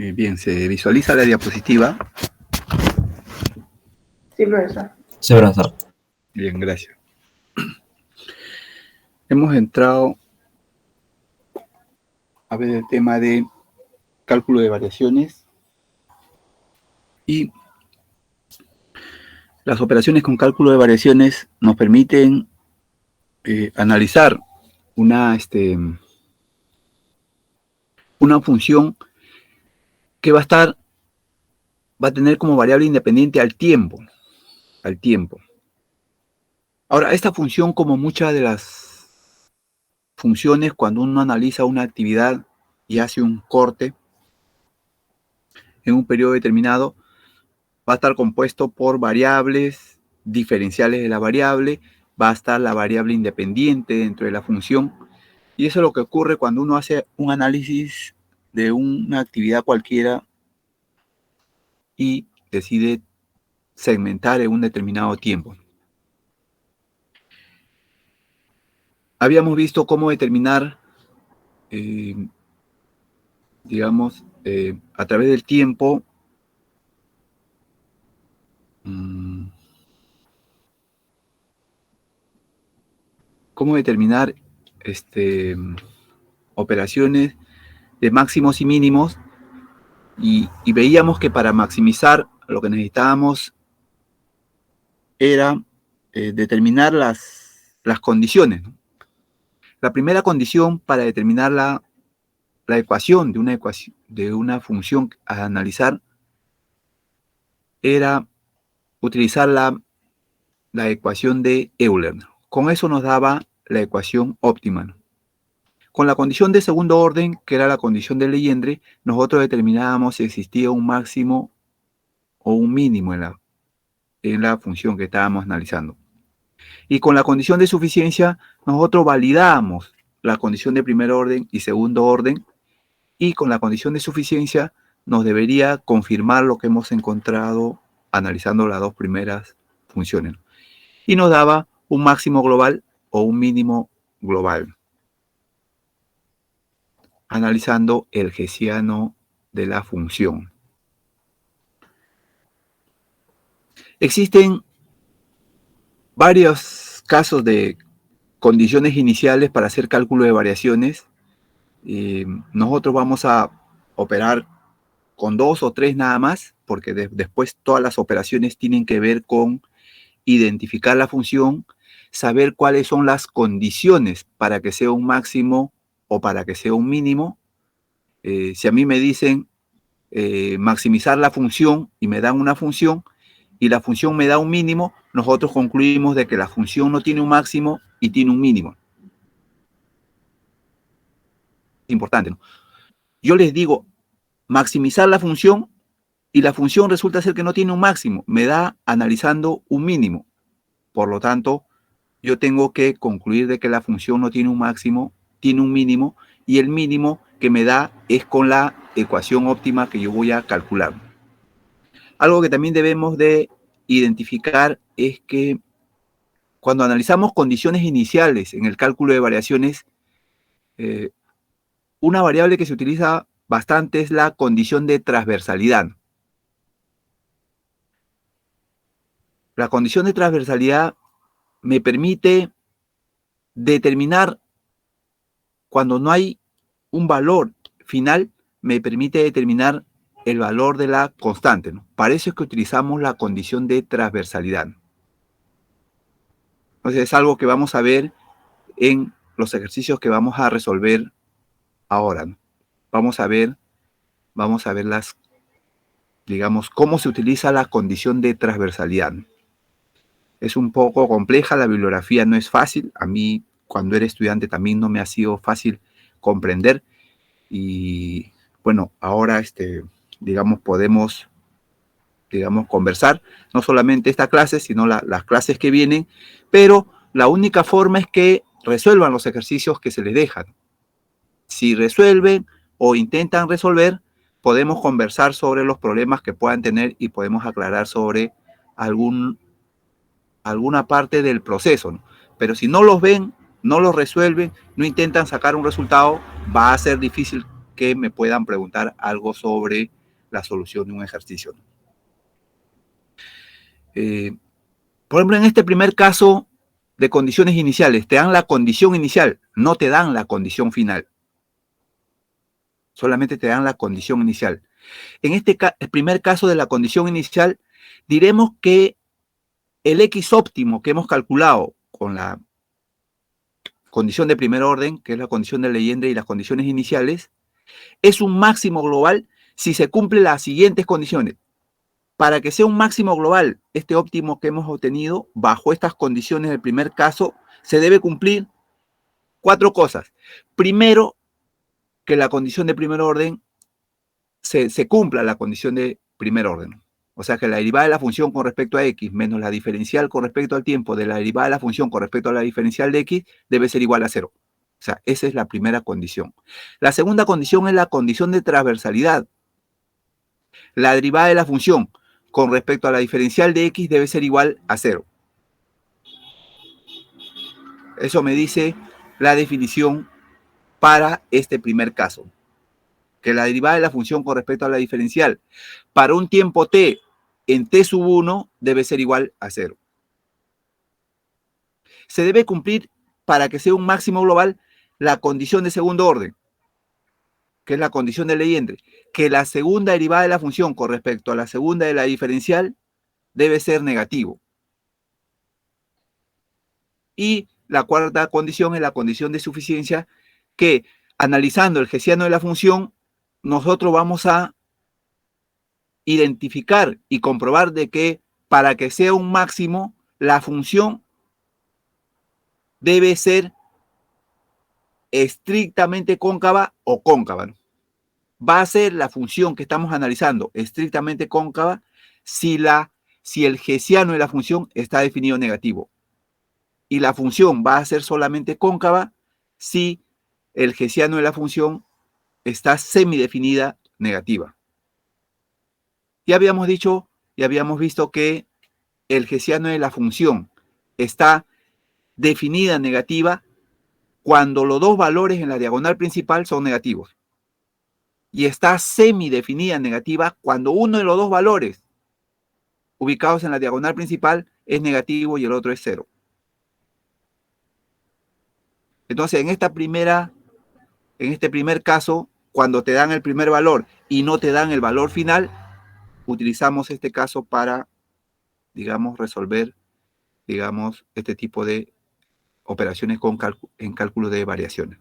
Bien, ¿se visualiza la diapositiva? Sí, profesor. Sí, profesor. Bien, gracias. Hemos entrado a ver el tema de cálculo de variaciones y las operaciones con cálculo de variaciones nos permiten analizar una función que va a tener como variable independiente al tiempo. Ahora, esta función, como muchas de las funciones, cuando uno analiza una actividad y hace un corte en un periodo determinado, va a estar compuesto por variables diferenciales de la variable, va a estar la variable independiente dentro de la función, y eso es lo que ocurre cuando uno hace un análisis de una actividad cualquiera y decide segmentar en un determinado tiempo. Habíamos visto cómo determinar, a través del tiempo, cómo determinar operaciones de máximos y mínimos, y veíamos que para maximizar lo que necesitábamos era determinar las condiciones, ¿no? La primera condición para determinar la ecuación de una función a analizar era utilizar la ecuación de Euler. Con eso nos daba la ecuación óptima, ¿no? Con la condición de segundo orden, que era la condición de Legendre, nosotros determinábamos si existía un máximo o un mínimo en la función que estábamos analizando. Y con la condición de suficiencia, nosotros validábamos la condición de primer orden y segundo orden, y con la condición de suficiencia nos debería confirmar lo que hemos encontrado analizando las dos primeras funciones. Y nos daba un máximo global o un mínimo global, analizando el hessiano de la función. Existen varios casos de condiciones iniciales para hacer cálculo de variaciones. Nosotros vamos a operar con 2 o 3 nada más, porque después todas las operaciones tienen que ver con identificar la función, saber cuáles son las condiciones para que sea un máximo o para que sea un mínimo. Si a mí me dicen maximizar la función y me dan una función y la función me da un mínimo, nosotros concluimos de que la función no tiene un máximo y tiene un mínimo. Importante, ¿no? Yo les digo maximizar la función y la función resulta ser que no tiene un máximo, me da analizando un mínimo. Por lo tanto, yo tengo que concluir de que la función no tiene un máximo, tiene un mínimo, y el mínimo que me da es con la ecuación óptima que yo voy a calcular. Algo que también debemos de identificar es que cuando analizamos condiciones iniciales en el cálculo de variaciones, una variable que se utiliza bastante es la condición de transversalidad. La condición de transversalidad me permite determinar, cuando no hay un valor final, me permite determinar el valor de la constante, ¿no? Para eso es que utilizamos la condición de transversalidad. Entonces es algo que vamos a ver en los ejercicios que vamos a resolver ahora, ¿no? Vamos a ver cómo se utiliza la condición de transversalidad. Es un poco compleja, la bibliografía no es fácil. A mí, cuando era estudiante, también no me ha sido fácil comprender. Y bueno, ahora, podemos, conversar, no solamente esta clase, sino las clases que vienen, pero la única forma es que resuelvan los ejercicios que se les dejan. Si resuelven o intentan resolver, podemos conversar sobre los problemas que puedan tener y podemos aclarar sobre alguna parte del proceso, ¿no? Pero si no los ven, no los resuelven, no intentan sacar un resultado, va a ser difícil que me puedan preguntar algo sobre la solución de un ejercicio. Por ejemplo, en este primer caso de condiciones iniciales, te dan la condición inicial, no te dan la condición final. Solamente te dan la condición inicial. En este primer caso de la condición inicial, diremos que el X óptimo que hemos calculado con la condición de primer orden, que es la condición de Legendre y las condiciones iniciales, es un máximo global si se cumplen las siguientes condiciones. Para que sea un máximo global, este óptimo que hemos obtenido bajo estas condiciones del primer caso, se debe cumplir 4 cosas. Primero, que la condición de primer orden se cumpla la condición de primer orden. O sea, que la derivada de la función con respecto a x menos la diferencial con respecto al tiempo de la derivada de la función con respecto a la diferencial de x debe ser igual a 0. O sea, esa es la primera condición. La segunda condición es la condición de transversalidad. La derivada de la función con respecto a la diferencial de x debe ser igual a 0. Eso me dice la definición para este primer caso. Que la derivada de la función con respecto a la diferencial para un tiempo t en t sub 1 debe ser igual a 0. Se debe cumplir para que sea un máximo global la condición de segundo orden, que es la condición de Legendre, que la segunda derivada de la función con respecto a la segunda de la diferencial debe ser negativo. Y la cuarta condición es la condición de suficiencia, que analizando el hessiano de la función, nosotros vamos a identificar y comprobar de que para que sea un máximo, la función debe ser estrictamente cóncava o cóncava, ¿no? Va a ser la función que estamos analizando estrictamente cóncava si el hessiano de la función está definido negativo. Y la función va a ser solamente cóncava si el hessiano de la función está semidefinida negativa. Ya habíamos dicho y habíamos visto que el hessiano de la función está definida negativa cuando los dos valores en la diagonal principal son negativos. Y está semidefinida negativa cuando uno de los dos valores ubicados en la diagonal principal es negativo y el otro es 0. Entonces, en este primer caso, cuando te dan el primer valor y no te dan el valor final, utilizamos este caso para, digamos, resolver, digamos, este tipo de operaciones en cálculo de variaciones.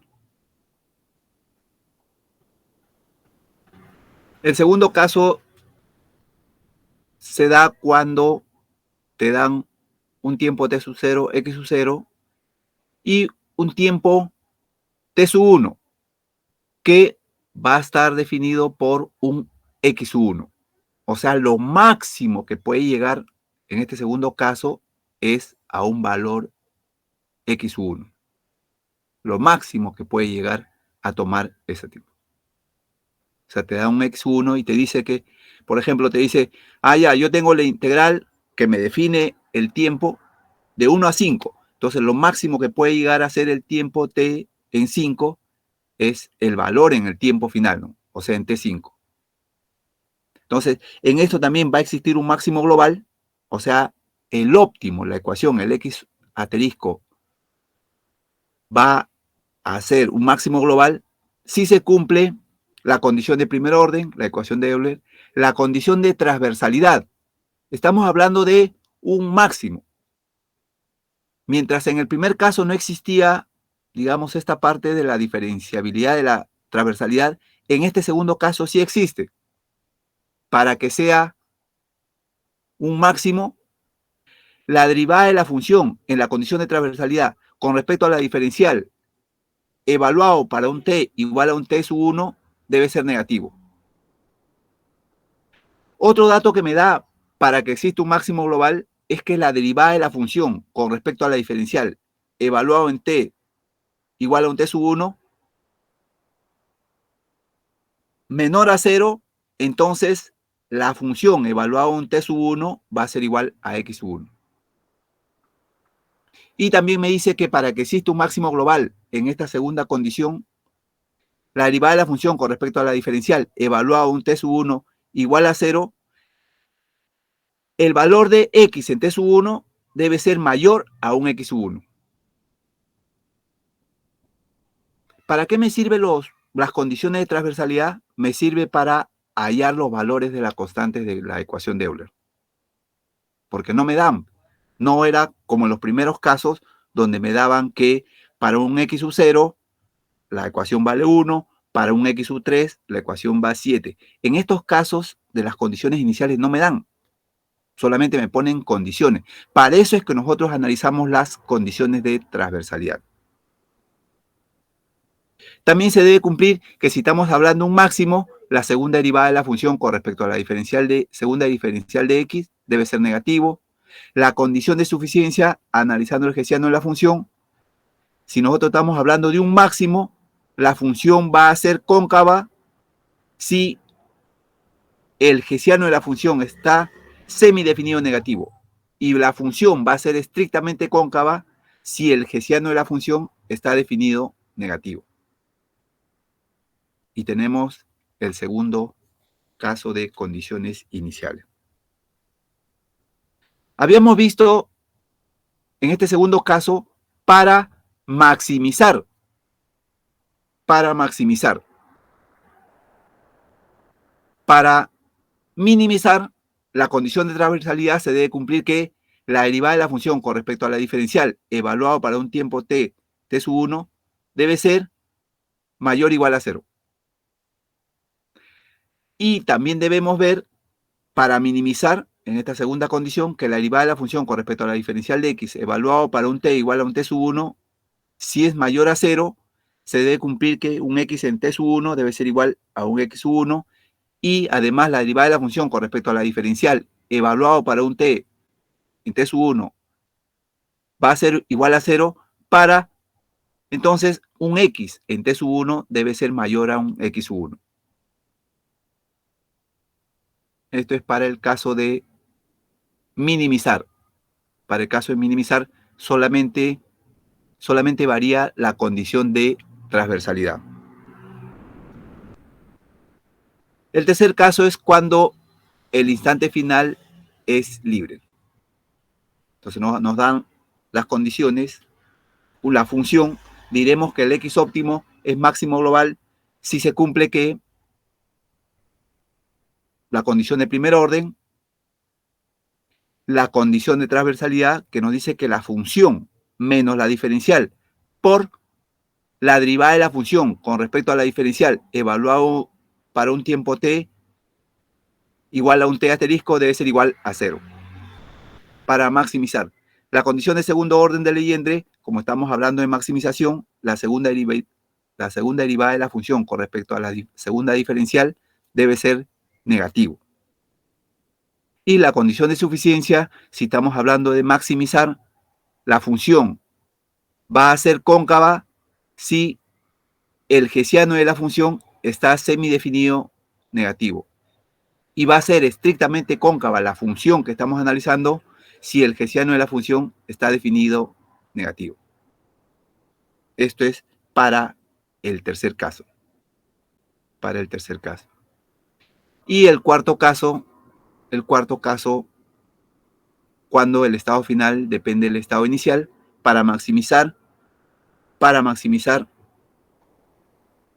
El segundo caso se da cuando te dan un tiempo t sub 0, x sub 0, y un tiempo t sub 1, que va a estar definido por un x sub 1. O sea, lo máximo que puede llegar en este segundo caso es a un valor x sub 1. Lo máximo que puede llegar a tomar ese tiempo. O sea, te da un x sub 1 y te dice que, por ejemplo, te dice, ya, yo tengo la integral que me define el tiempo de 1 a 5. Entonces, lo máximo que puede llegar a ser el tiempo t en 5 es el valor en el tiempo final, ¿no? O sea, en t5. Entonces, en esto también va a existir un máximo global, o sea, el óptimo, la ecuación, el x asterisco, va a ser un máximo global si se cumple la condición de primer orden, la ecuación de Euler, la condición de transversalidad. Estamos hablando de un máximo. Mientras en el primer caso no existía, digamos, esta parte de la diferenciabilidad de la transversalidad, en este segundo caso sí existe. Para que sea un máximo, la derivada de la función en la condición de transversalidad con respecto a la diferencial evaluado para un t igual a un t sub 1 debe ser negativo. Otro dato que me da para que exista un máximo global es que la derivada de la función con respecto a la diferencial evaluado en t igual a un t sub 1 menor a 0, entonces la función evaluada en t sub 1 va a ser igual a x sub 1. Y también me dice que para que exista un máximo global en esta segunda condición, la derivada de la función con respecto a la diferencial evaluado un t sub 1 igual a 0, el valor de x en t sub 1 debe ser mayor a un x sub 1. ¿Para qué me sirven las condiciones de transversalidad? Me sirve para hallar los valores de las constantes de la ecuación de Euler. Porque no me dan. No era como en los primeros casos donde me daban que para un x sub 0 la ecuación vale 1, para un x sub 3 la ecuación va a 7. En estos casos de las condiciones iniciales no me dan. Solamente me ponen condiciones. Para eso es que nosotros analizamos las condiciones de transversalidad. También se debe cumplir que si estamos hablando de un máximo, la segunda derivada de la función con respecto a la segunda diferencial de x debe ser negativo. La condición de suficiencia, analizando el hessiano de la función, si nosotros estamos hablando de un máximo, la función va a ser cóncava si el hessiano de la función está semidefinido negativo. Y la función va a ser estrictamente cóncava si el hessiano de la función está definido negativo. Y tenemos el segundo caso de condiciones iniciales. Habíamos visto en este segundo caso para maximizar. Para minimizar la condición de transversalidad se debe cumplir que la derivada de la función con respecto a la diferencial evaluado para un tiempo t sub 1 debe ser mayor o igual a 0. Y también debemos ver, para minimizar, en esta segunda condición, que la derivada de la función con respecto a la diferencial de x evaluado para un t igual a un t sub 1, si es mayor a 0, se debe cumplir que un x en t sub 1 debe ser igual a un x sub 1, y además la derivada de la función con respecto a la diferencial evaluado para un t en t sub 1 va a ser igual a 0 para, entonces, un x en t sub 1 debe ser mayor a un x sub 1. Esto es para el caso de minimizar. Para el caso de minimizar, solamente varía la condición de transversalidad. El tercer caso es cuando el instante final es libre. Entonces nos dan las condiciones, la función, diremos que el x óptimo es máximo global si se cumple que la condición de primer orden, la condición de transversalidad que nos dice que la función menos la diferencial por la derivada de la función con respecto a la diferencial evaluado para un tiempo t igual a un t asterisco debe ser igual a 0. Para maximizar. La condición de segundo orden de Legendre, como estamos hablando de maximización, la segunda derivada de la función con respecto a la segunda diferencial debe ser negativo. Y la condición de suficiencia, si estamos hablando de maximizar, la función va a ser cóncava si el hessiano de la función está semidefinido negativo. Y va a ser estrictamente cóncava la función que estamos analizando si el hessiano de la función está definido negativo. Esto es para el tercer caso. Para el tercer caso. Y el cuarto caso, cuando el estado final depende del estado inicial, para maximizar,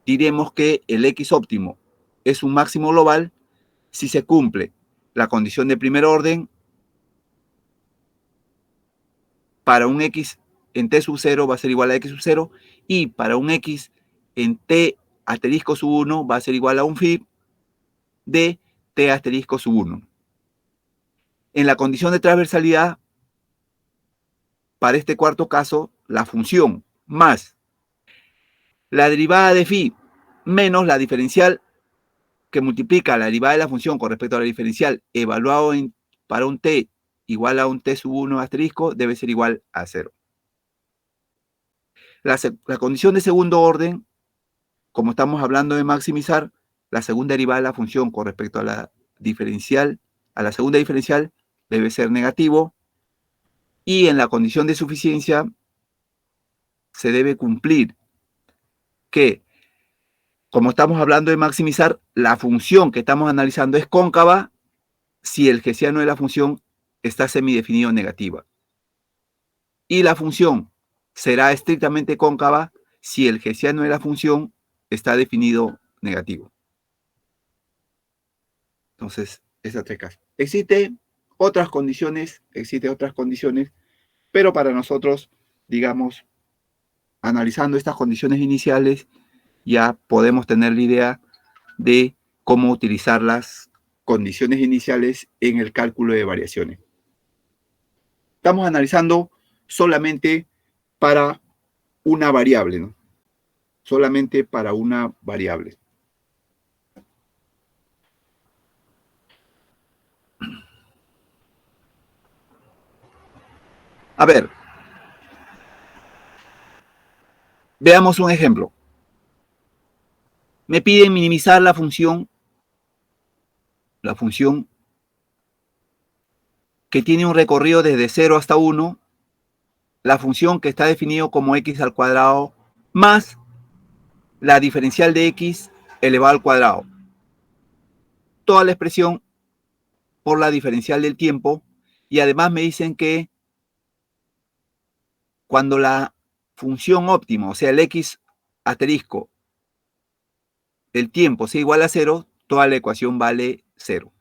diremos que el x óptimo es un máximo global si se cumple la condición de primer orden para un x en t sub 0 va a ser igual a x sub 0 y para un x en t asterisco sub 1 va a ser igual a un phi de t asterisco sub 1. En la condición de transversalidad, para este cuarto caso, la función más la derivada de phi menos la diferencial que multiplica la derivada de la función con respecto a la diferencial evaluado para un t igual a un t sub 1 asterisco debe ser igual a 0. La condición de segundo orden, como estamos hablando de maximizar, la segunda derivada de la función con respecto a la diferencial, a la segunda diferencial debe ser negativo. Y en la condición de suficiencia se debe cumplir que como estamos hablando de maximizar, la función que estamos analizando es cóncava si el hessiano de la función está semidefinido negativa. Y la función será estrictamente cóncava si el hessiano de la función está definido negativo. Entonces, esas tres casos. Existen otras condiciones, pero para nosotros, digamos, analizando estas condiciones iniciales, ya podemos tener la idea de cómo utilizar las condiciones iniciales en el cálculo de variaciones. Estamos analizando solamente para una variable, ¿no? Solamente para una variable. A ver, veamos un ejemplo. Me piden minimizar la función que tiene un recorrido desde 0 hasta 1, la función que está definido como x al cuadrado más la diferencial de x elevado al cuadrado. Toda la expresión por la diferencial del tiempo, y además me dicen que cuando la función óptima, o sea, el x asterisco, el tiempo sea igual a 0, toda la ecuación vale 0.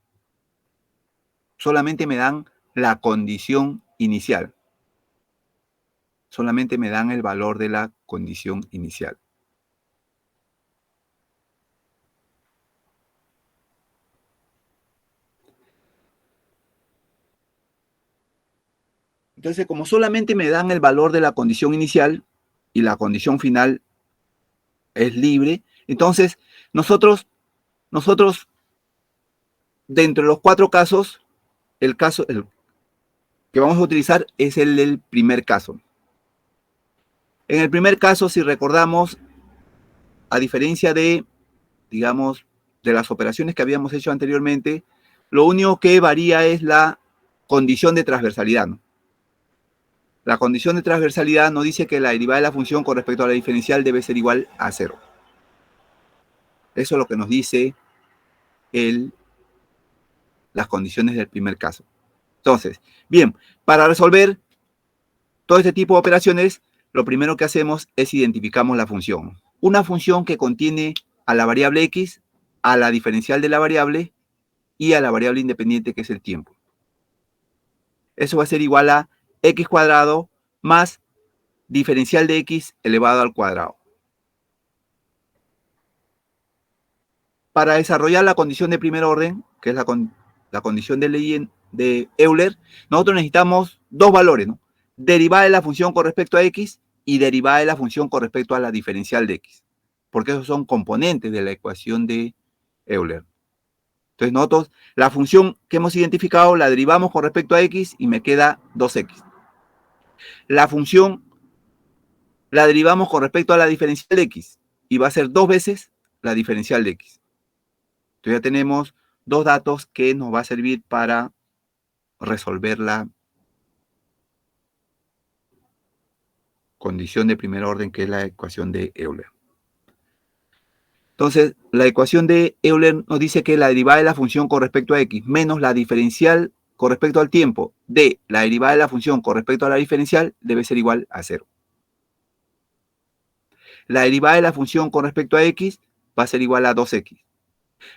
Solamente me dan la condición inicial. Solamente me dan el valor de la condición inicial. Entonces, como solamente me dan el valor de la condición inicial y la condición final es libre, entonces nosotros dentro de los 4 casos, el que vamos a utilizar es el del primer caso. En el primer caso, si recordamos, a diferencia de, digamos, de las operaciones que habíamos hecho anteriormente, lo único que varía es la condición de transversalidad, ¿no? La condición de transversalidad nos dice que la derivada de la función con respecto a la diferencial debe ser igual a 0. Eso es lo que nos dice las condiciones del primer caso. Entonces, bien, para resolver todo este tipo de operaciones, lo primero que hacemos es identificamos la función. Una función que contiene a la variable x, a la diferencial de la variable y a la variable independiente que es el tiempo. Eso va a ser igual a x cuadrado más diferencial de x elevado al cuadrado. Para desarrollar la condición de primer orden, que es la condición de Euler, nosotros necesitamos dos valores, ¿no? Derivada de la función con respecto a x y derivada de la función con respecto a la diferencial de x, porque esos son componentes de la ecuación de Euler. Entonces nosotros la función que hemos identificado la derivamos con respecto a x y me queda 2x. La función la derivamos con respecto a la diferencial de x y va a ser 2 veces la diferencial de x. Entonces ya tenemos dos datos que nos va a servir para resolver la condición de primer orden, que es la ecuación de Euler. Entonces, la ecuación de Euler nos dice que la derivada de la función con respecto a x menos la diferencial con respecto al tiempo de la derivada de la función con respecto a la diferencial debe ser igual a 0. La derivada de la función con respecto a x va a ser igual a 2x.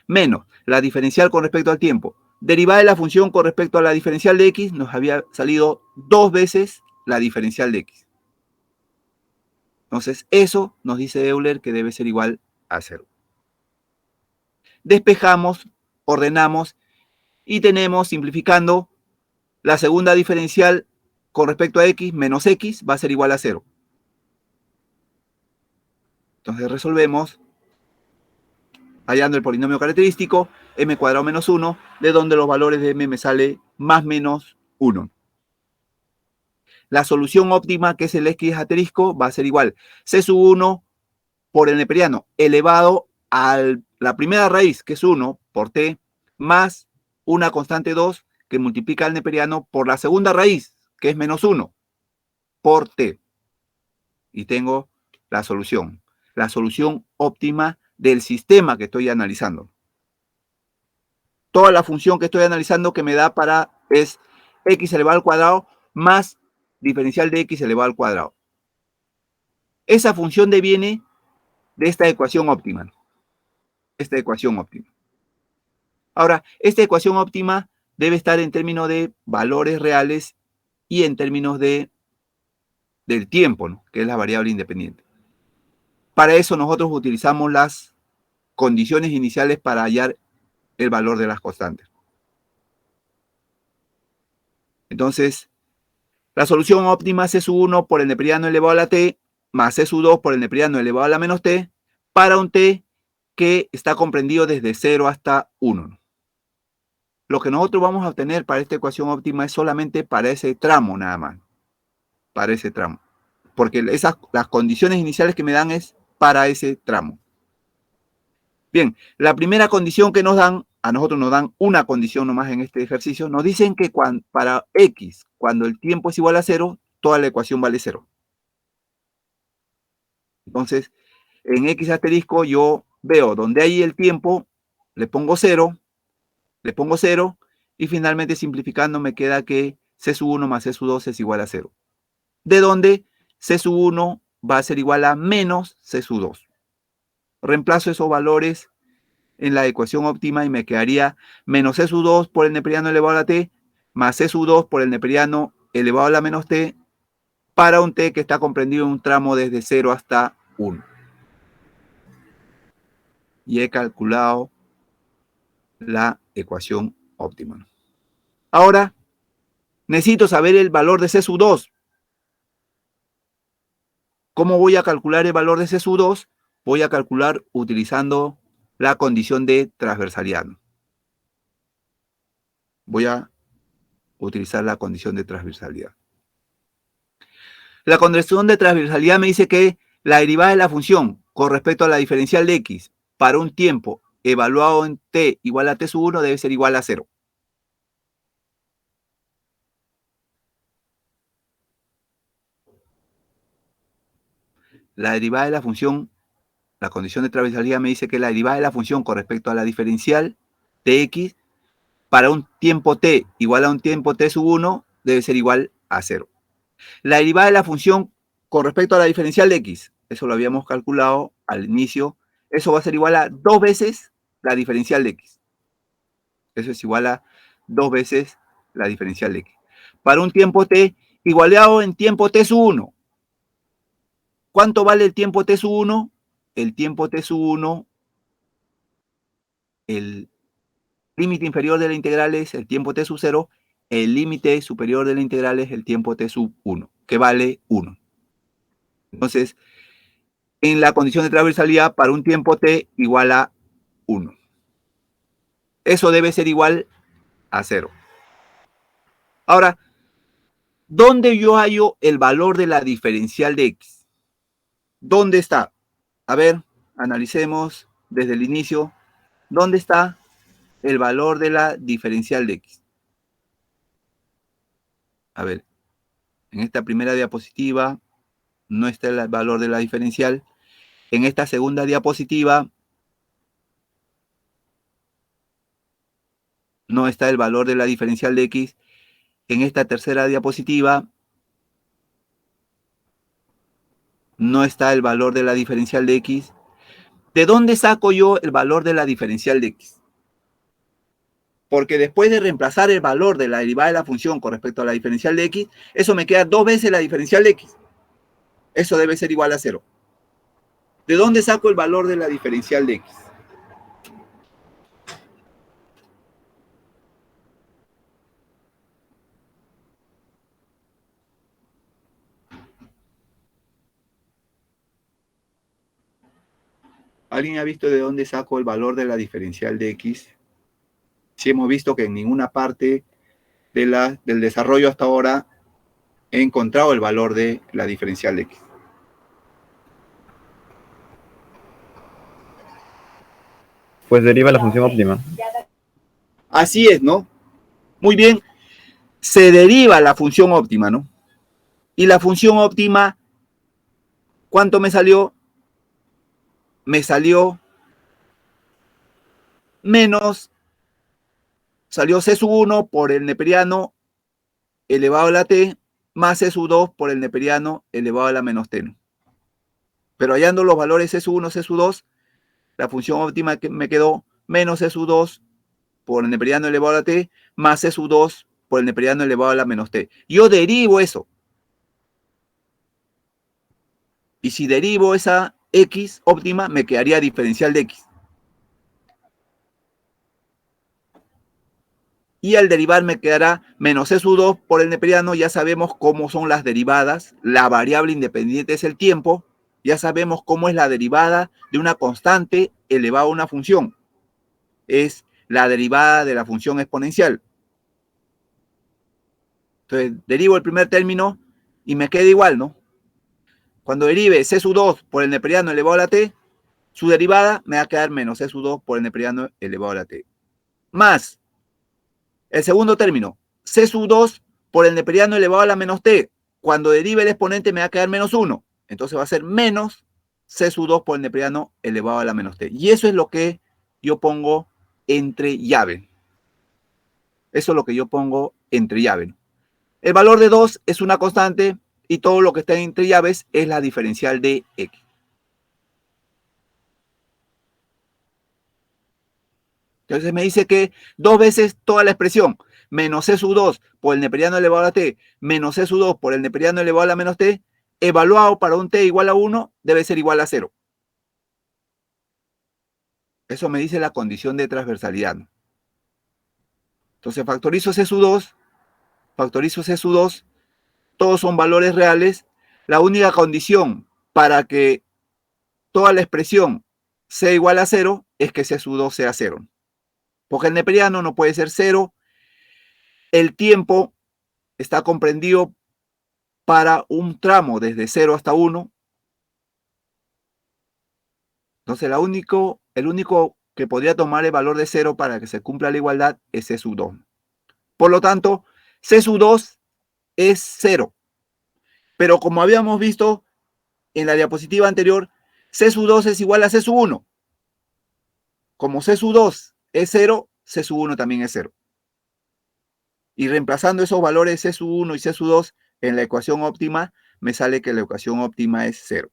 Menos la diferencial con respecto al tiempo. Derivada de la función con respecto a la diferencial de x nos había salido 2 veces la diferencial de x. Entonces, eso nos dice Euler que debe ser igual a 0. Despejamos, ordenamos y tenemos, simplificando, la segunda diferencial con respecto a x menos x va a ser igual a 0. Entonces resolvemos hallando el polinomio característico m cuadrado menos 1, de donde los valores de m me sale más menos 1. La solución óptima, que es el x asterisco, va a ser igual c sub 1 por el neperiano elevado a la primera raíz, que es 1 por t, más una constante 2 que multiplica al neperiano por la segunda raíz, que es menos 1 por t. Y tengo la solución óptima del sistema que estoy analizando. Toda la función que estoy analizando que me da es x elevado al cuadrado más diferencial de x elevado al cuadrado. Esa función deviene de esta ecuación óptima. Esta ecuación óptima. Ahora, esta ecuación óptima debe estar en términos de valores reales y en términos del tiempo, ¿no? Que es la variable independiente. Para eso nosotros utilizamos las condiciones iniciales para hallar el valor de las constantes. Entonces, la solución óptima es C1 por el neperiano elevado a la t más C2 por el neperiano elevado a la menos t para un t que está comprendido desde 0 hasta 1. Lo que nosotros vamos a obtener para esta ecuación óptima es solamente para ese tramo nada más. Para ese tramo. Porque las condiciones iniciales que me dan es para ese tramo. Bien, la primera condición que nos dan, a nosotros nos dan una condición nomás en este ejercicio, nos dicen que para x, cuando el tiempo es igual a 0, toda la ecuación vale 0. Entonces, en x asterisco yo veo donde hay el tiempo, le pongo 0, y finalmente simplificando me queda que C1 más C2 es igual a 0. De donde C1 va a ser igual a menos C2. Reemplazo esos valores en la ecuación óptima y me quedaría menos C2 por el neperiano elevado a la t más C2 por el neperiano elevado a la menos t para un t que está comprendido en un tramo desde 0 hasta 1. Y he calculado la ecuación óptima. Ahora, necesito saber el valor de C2. ¿Cómo voy a calcular el valor de C2? Voy a calcular utilizando la condición de transversalidad. Voy a utilizar la condición de transversalidad. La condición de transversalidad me dice que la derivada de la función con respecto a la diferencial de x para un tiempo evaluado en t igual a t1 debe ser igual a 0. La derivada de la función, la condición de transversalidad me dice que la derivada de la función con respecto a la diferencial de x para un tiempo t igual a un tiempo t1 debe ser igual a 0. La derivada de la función con respecto a la diferencial de x, eso lo habíamos calculado al inicio, eso va a ser igual a 2 veces la diferencial de x. Eso es igual a 2 veces la diferencial de x. Para un tiempo t igualado en tiempo t1. ¿Cuánto vale el tiempo t1? El tiempo t1, el límite inferior de la integral es el tiempo t0, el límite superior de la integral es el tiempo t1, que vale 1. Entonces, en la condición de transversalidad, para un tiempo t igual a 1. Eso debe ser igual a 0. Ahora, ¿dónde yo hallo el valor de la diferencial de x? ¿Dónde está? A ver, analicemos desde el inicio. ¿Dónde está el valor de la diferencial de x? A ver, en esta primera diapositiva no está el valor de la diferencial. En esta segunda diapositiva no está el valor de la diferencial de x. En esta tercera diapositiva no está el valor de la diferencial de x. ¿De dónde saco yo el valor de la diferencial de x? Porque después de reemplazar el valor de la derivada de la función con respecto a la diferencial de x, eso me queda 2 veces la diferencial de x. Eso debe ser igual a 0. ¿De dónde saco el valor de la diferencial de x? ¿Alguien ha visto de dónde saco el valor de la diferencial de x? Si hemos visto que en ninguna parte del desarrollo hasta ahora he encontrado el valor de la diferencial de x. Pues deriva la función óptima. Así es, ¿no? Muy bien, se deriva la función óptima, ¿no? Y la función óptima, ¿cuánto me salió? Me salió menos, salió C sub 1 por el neperiano elevado a la t, más C sub 2 por el neperiano elevado a la menos t. Pero hallando los valores C sub 1, C sub 2, la función óptima que me quedó menos C sub 2 por el neperiano elevado a la t, más C sub 2 por el neperiano elevado a la menos t. Yo derivo eso. Y si derivo esa x óptima, me quedaría diferencial de x. Y al derivar me quedará menos C sub 2 por el neperiano. Ya sabemos cómo son las derivadas. La variable independiente es el tiempo. Ya sabemos cómo es la derivada de una constante elevada a una función. Es la derivada de la función exponencial. Entonces, derivo el primer término y me queda igual, ¿no? Cuando derive C sub 2 por el neperiano elevado a la t, su derivada me va a quedar menos C sub 2 por el neperiano elevado a la t. Más el segundo término, C sub 2 por el neperiano elevado a la menos t. Cuando derive el exponente me va a quedar menos 1. Entonces va a ser menos C sub 2 por el neperiano elevado a la menos t. Y eso es lo que yo pongo entre llave. Eso es lo que yo pongo entre llave. El valor de 2 es una constante y todo lo que está entre llaves es la diferencial de x. Entonces me dice que 2 veces toda la expresión, menos C sub 2 por el neperiano elevado a la t, menos C sub 2 por el neperiano elevado a la menos t, evaluado para un t igual a 1, debe ser igual a 0. Eso me dice la condición de transversalidad. Entonces factorizo C sub 2, factorizo C sub 2, todos son valores reales. La única condición para que toda la expresión sea igual a 0 es que C sub 2 sea 0. Porque el neperiano no puede ser 0. El tiempo está comprendido para un tramo desde 0 hasta 1. Entonces el único que podría tomar el valor de 0 para que se cumpla la igualdad es C sub 2. Por lo tanto, C sub 2 es 0. Pero como habíamos visto en la diapositiva anterior, C sub 2 es igual a C sub 1. Como C sub 2 es 0, C sub 1 también es 0. Y reemplazando esos valores C sub 1 y C sub 2 en la ecuación óptima, me sale que la ecuación óptima es 0.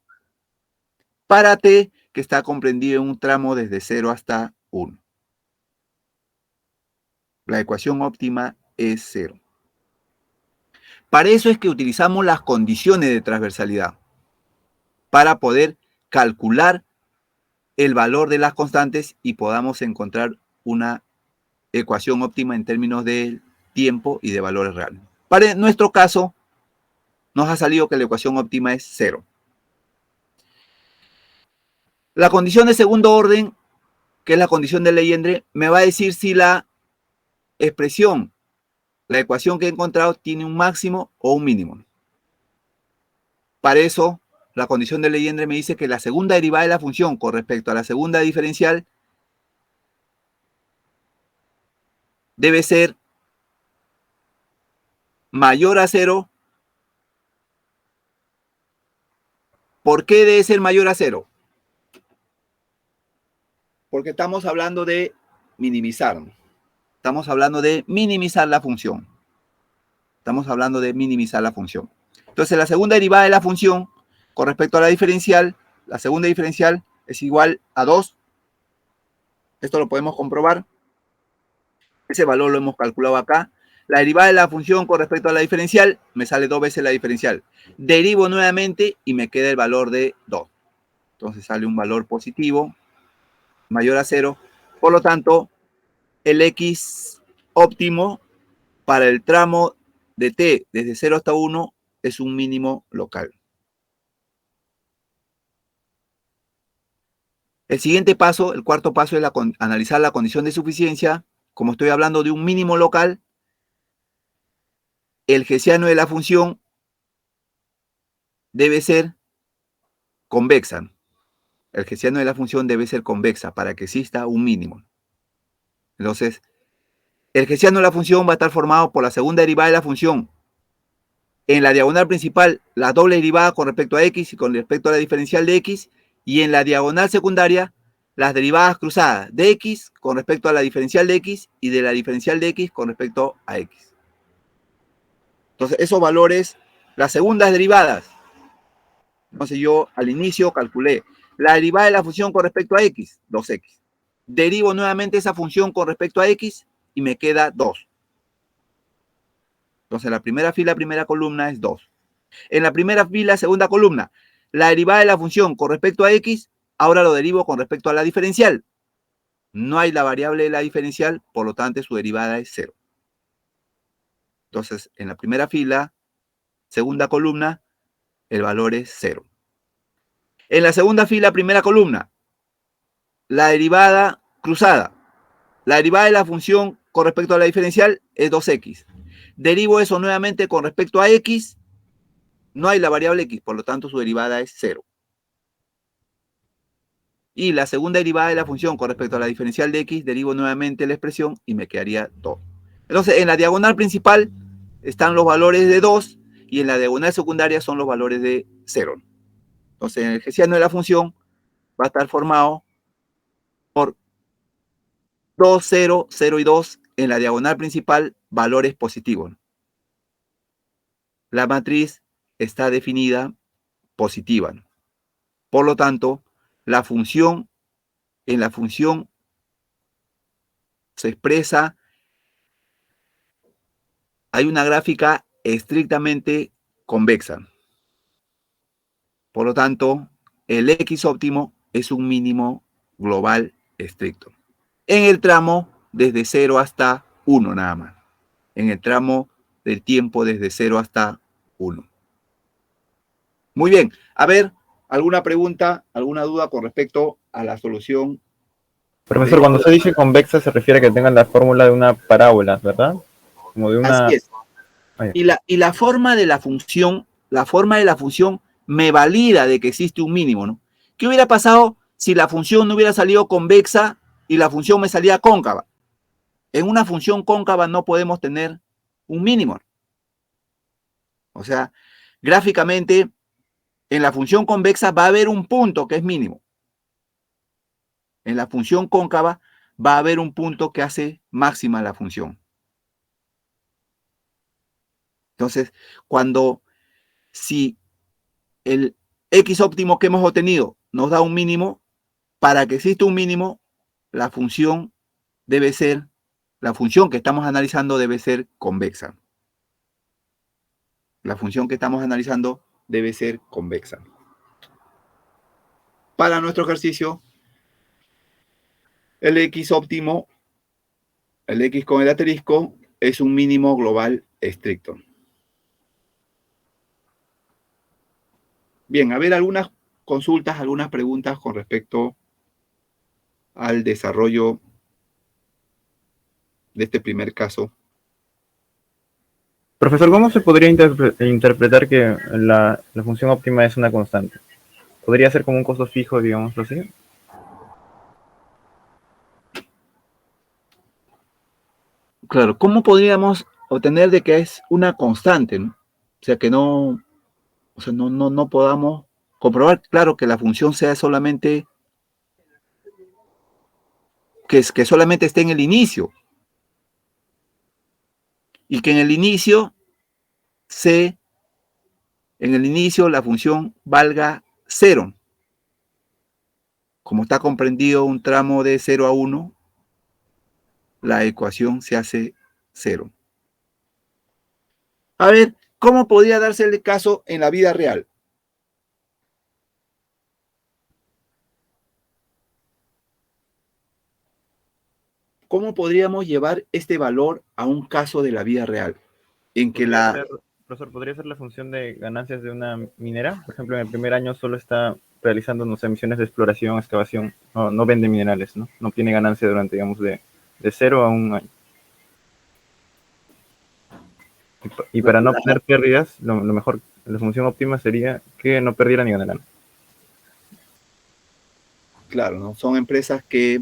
Para t, que está comprendido en un tramo desde 0 hasta 1. La ecuación óptima es 0. Para eso es que utilizamos las condiciones de transversalidad, para poder calcular el valor de las constantes y podamos encontrar una ecuación óptima en términos de tiempo y de valores reales. Para nuestro caso, nos ha salido que la ecuación óptima es 0. La condición de segundo orden, que es la condición de Legendre, me va a decir si la expresión, la ecuación que he encontrado, tiene un máximo o un mínimo. Para eso, la condición de Legendre me dice que la segunda derivada de la función con respecto a la segunda diferencial debe ser mayor a 0. ¿Por qué debe ser mayor a 0? Porque estamos hablando de minimizar. Estamos hablando de minimizar la función. Estamos hablando de minimizar la función. Entonces, la segunda derivada de la función con respecto a la diferencial, la segunda diferencial es igual a 2. Esto lo podemos comprobar. Ese valor lo hemos calculado acá. La derivada de la función con respecto a la diferencial me sale 2 veces la diferencial. Derivo nuevamente y me queda el valor de 2. Entonces sale un valor positivo mayor a 0. Por lo tanto, el x óptimo para el tramo de t desde 0 hasta 1 es un mínimo local. El siguiente paso, el cuarto paso, es analizar la condición de suficiencia. Como estoy hablando de un mínimo local, el hessiano de la función debe ser convexa. El hessiano de la función debe ser convexa para que exista un mínimo. Entonces, el hessiano de la función va a estar formado por la segunda derivada de la función. En la diagonal principal, la doble derivada con respecto a x y con respecto a la diferencial de x. Y en la diagonal secundaria, las derivadas cruzadas de x con respecto a la diferencial de x y de la diferencial de x con respecto a x. Entonces, esos valores, las segundas derivadas. Entonces, yo al inicio calculé la derivada de la función con respecto a x, 2x. Derivo nuevamente esa función con respecto a x y me queda 2. Entonces, la primera fila, primera columna es 2. En la primera fila, segunda columna, la derivada de la función con respecto a x, ahora lo derivo con respecto a la diferencial. No hay la variable de la diferencial, por lo tanto, su derivada es 0. Entonces, en la primera fila, segunda columna, el valor es 0. En la segunda fila, primera columna, la derivada cruzada. La derivada de la función con respecto a la diferencial es 2x. Derivo eso nuevamente con respecto a x. No hay la variable x, por lo tanto, su derivada es 0. Y la segunda derivada de la función con respecto a la diferencial de x, derivo nuevamente la expresión y me quedaría 2. Entonces, en la diagonal principal están los valores de 2 y en la diagonal secundaria son los valores de 0. Entonces, en el hessiano de la función va a estar formado por 2, 0, 0 y 2. En la diagonal principal, valores positivos. La matriz está definida positiva. Por lo tanto, la función, en la función se expresa, hay una gráfica estrictamente convexa. Por lo tanto, el x óptimo es un mínimo global estricto. En el tramo desde 0 hasta 1 nada más. En el tramo del tiempo desde 0 hasta 1. Muy bien. A ver, ¿alguna pregunta, alguna duda con respecto a la solución? Profesor, cuando se dice convexa se refiere a que tengan la fórmula de una parábola, ¿verdad? Como de una... Así es. Y la forma de la función, me valida de que existe un mínimo, ¿no? ¿Qué hubiera pasado si la función no hubiera salido convexa y la función me salía cóncava? En una función cóncava no podemos tener un mínimo. O sea, gráficamente, en la función convexa va a haber un punto que es mínimo. En la función cóncava va a haber un punto que hace máxima la función. Entonces, si el x óptimo que hemos obtenido nos da un mínimo, para que exista un mínimo, la función que estamos analizando debe ser convexa. La función que estamos analizando debe ser convexa. Para nuestro ejercicio, el x óptimo, el x con el asterisco, es un mínimo global estricto. Bien, a ver algunas consultas, algunas preguntas con respecto al desarrollo de este primer caso. Profesor, ¿cómo se podría interpretar que la función óptima es una constante? ¿Podría ser como un costo fijo, digamos así? Claro, ¿cómo podríamos obtener de que es una constante, ¿no? O sea, que no podamos comprobar, claro, que la función sea solamente, que solamente esté en el inicio. Y que en el inicio la función valga 0. Como está comprendido un tramo de 0 a 1, la ecuación se hace 0. A ver, ¿cómo podría darse el caso en la vida real? ¿Cómo podríamos llevar este valor a un caso de la vida real? En que Profesor, ¿podría ser la función de ganancias de una minera? Por ejemplo, en el primer año solo está realizando misiones de exploración, excavación, no vende minerales, ¿no? No tiene ganancia durante, digamos, de 0 a 1 año. Y para no tener pérdidas, lo mejor, la función óptima sería que no perdiera ni ganara. Claro, ¿no? Son empresas que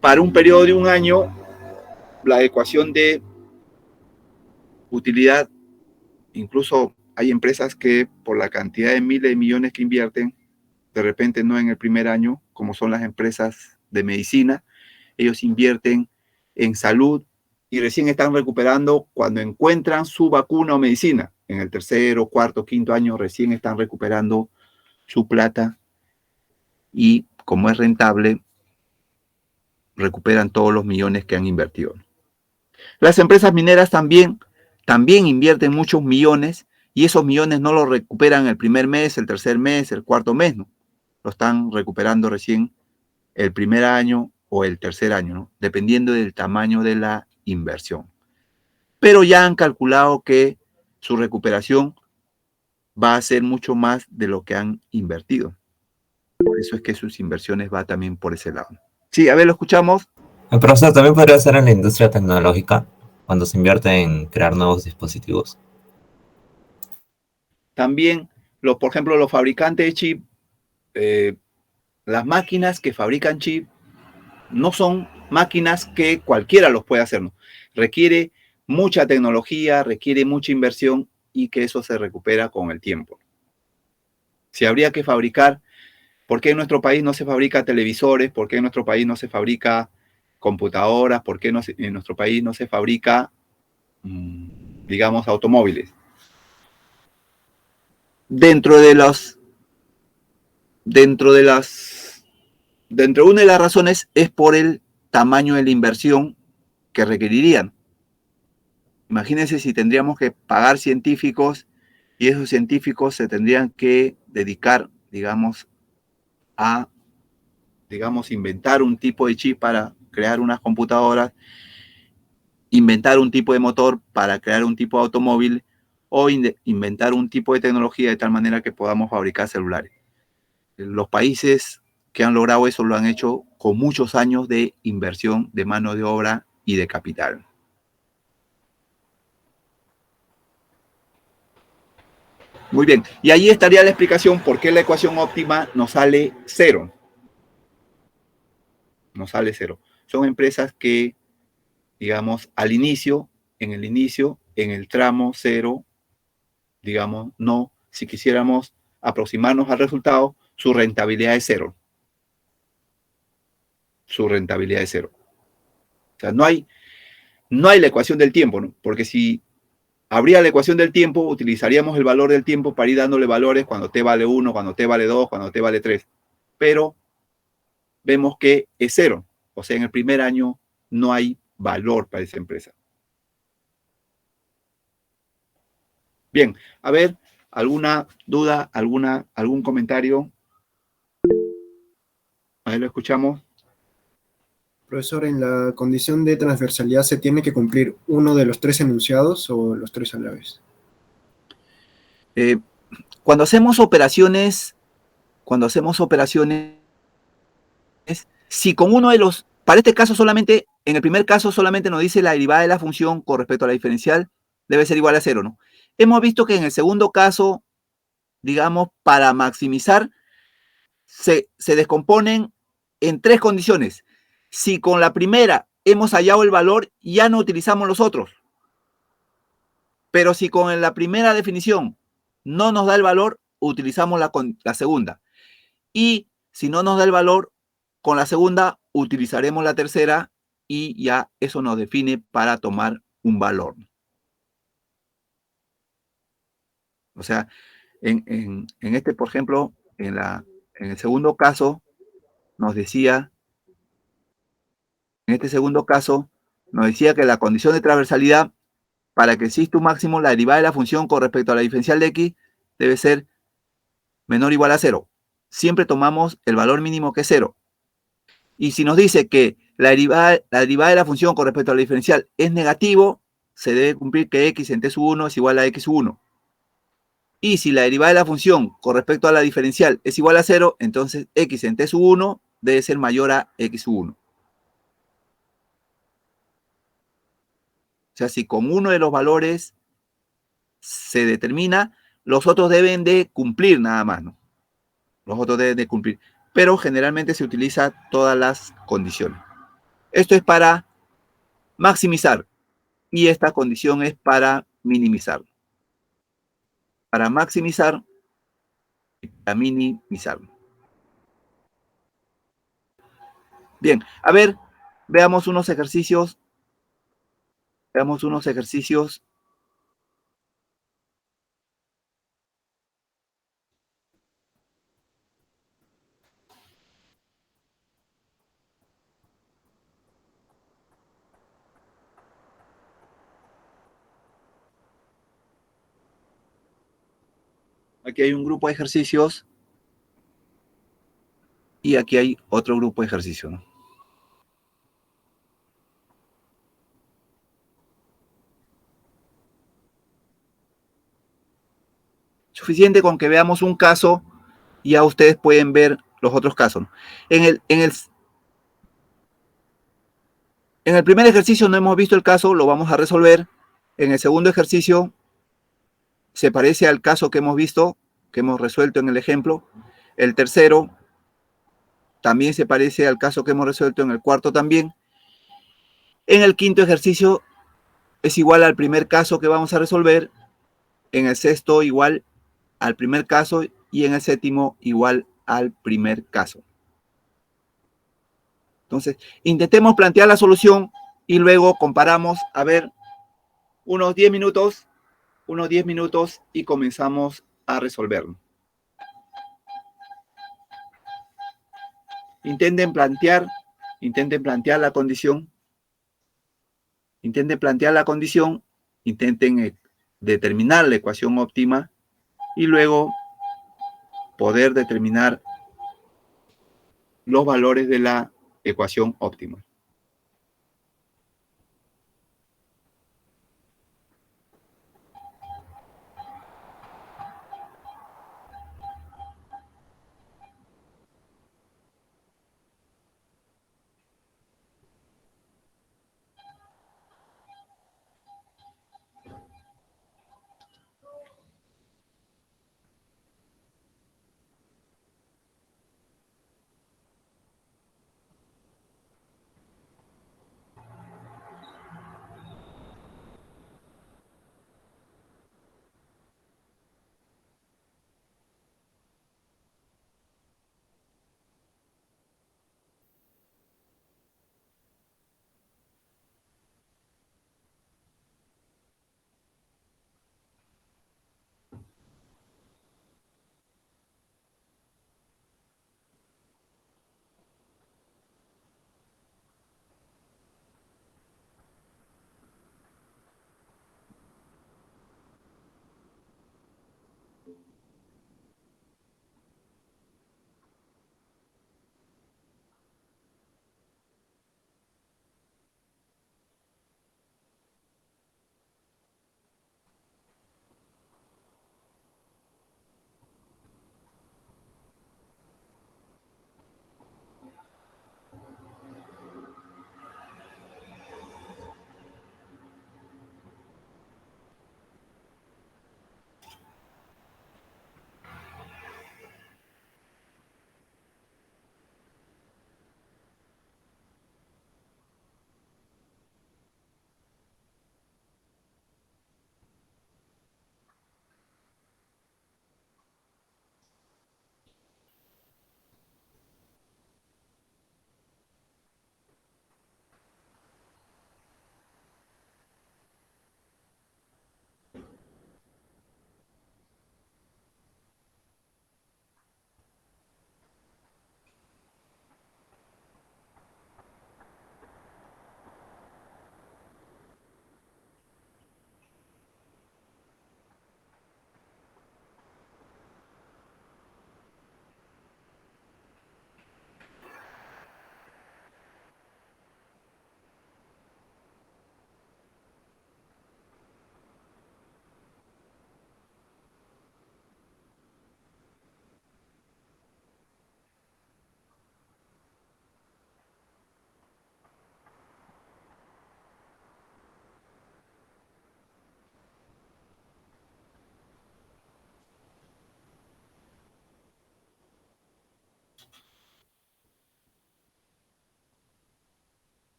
para un periodo de un año, la ecuación de utilidad, incluso hay empresas que por la cantidad de miles de millones que invierten, de repente no en el primer año, como son las empresas de medicina, ellos invierten en salud y recién están recuperando cuando encuentran su vacuna o medicina. En el tercero, cuarto, quinto año recién están recuperando su plata y como es rentable, recuperan todos los millones que han invertido. Las empresas mineras también invierten muchos millones y esos millones no los recuperan el primer mes, el tercer mes, el cuarto mes, ¿no? Lo están recuperando recién el primer año o el tercer año, ¿no? Dependiendo del tamaño de la inversión. Pero ya han calculado que su recuperación va a ser mucho más de lo que han invertido. Por eso es que sus inversiones van también por ese lado. Sí, a ver, lo escuchamos. El profesor también podría ser en la industria tecnológica, cuando se invierte en crear nuevos dispositivos. También, por ejemplo, los fabricantes de chip, las máquinas que fabrican chip no son máquinas que cualquiera los puede hacer, ¿no? Requiere mucha tecnología, requiere mucha inversión y que eso se recupera con el tiempo. Si habría que fabricar, ¿por qué en nuestro país no se fabrica televisores? ¿Por qué en nuestro país no se fabrica computadoras? ¿Por qué en nuestro país no se fabrica, digamos, automóviles? Dentro de una de las razones es por el tamaño de la inversión que requerirían. Imagínense si tendríamos que pagar científicos y esos científicos se tendrían que dedicar, digamos, a, inventar un tipo de chip para crear unas computadoras, inventar un tipo de motor para crear un tipo de automóvil o inventar un tipo de tecnología de tal manera que podamos fabricar celulares. Los países que han logrado eso lo han hecho con muchos años de inversión de mano de obra y de capital. Muy bien, y allí estaría la explicación por qué la ecuación óptima nos sale cero. Nos sale cero. Son empresas que, digamos, en el tramo cero, digamos, no, si quisiéramos aproximarnos al resultado, su rentabilidad es cero. Su rentabilidad es cero. O sea, no hay la ecuación del tiempo, ¿no? Porque si habría la ecuación del tiempo, utilizaríamos el valor del tiempo para ir dándole valores cuando t vale 1, cuando t vale 2, cuando t vale 3. Pero vemos que es cero. O sea, en el primer año no hay valor para esa empresa. Bien, a ver, ¿alguna duda, algún comentario? A ver, lo escuchamos. Profesor, ¿en la condición de transversalidad se tiene que cumplir uno de los tres enunciados o los tres a la vez? Cuando hacemos operaciones, si con uno de los, para este caso solamente, en el primer caso solamente nos dice la derivada de la función con respecto a la diferencial, debe ser igual a 0, ¿no? Hemos visto que en el segundo caso, digamos, para maximizar, se descomponen en tres condiciones. Si con la primera hemos hallado el valor, ya no utilizamos los otros. Pero si con la primera definición no nos da el valor, utilizamos la segunda. Y si no nos da el valor, con la segunda utilizaremos la tercera y ya eso nos define para tomar un valor. O sea, en este, por ejemplo, en el segundo caso, nos decía, que la condición de transversalidad, para que exista un máximo, la derivada de la función con respecto a la diferencial de x debe ser menor o igual a 0. Siempre tomamos el valor mínimo que es 0. Y si nos dice que la derivada de la función con respecto a la diferencial es negativo, se debe cumplir que x en t sub 1 es igual a x sub 1. Y si la derivada de la función con respecto a la diferencial es igual a 0, entonces x en t sub 1 debe ser mayor a x sub 1. O sea, si con uno de los valores se determina, los otros deben de cumplir nada más, ¿no? Los otros deben de cumplir. Pero generalmente se utiliza todas las condiciones. Esto es para maximizar y esta condición es para minimizar. para maximizar y para minimizar. Bien, a ver, veamos unos ejercicios. Veamos unos ejercicios. Aquí hay un grupo de ejercicios y aquí hay otro grupo de ejercicios, ¿no? Suficiente con que veamos un caso y ya ustedes pueden ver los otros casos, ¿no? En el primer ejercicio no hemos visto el caso, lo vamos a resolver. En el segundo ejercicio se parece al caso que hemos visto, que hemos resuelto en el ejemplo. El tercero también se parece al caso que hemos resuelto, en el cuarto también. En el quinto ejercicio es igual al primer caso que vamos a resolver. En el sexto igual al primer caso y en el séptimo igual al primer caso. Entonces, intentemos plantear la solución y luego comparamos, a ver, unos 10 minutos y comenzamos a resolverlo. Intenten plantear la condición, intenten determinar la ecuación óptima y luego poder determinar los valores de la ecuación óptima.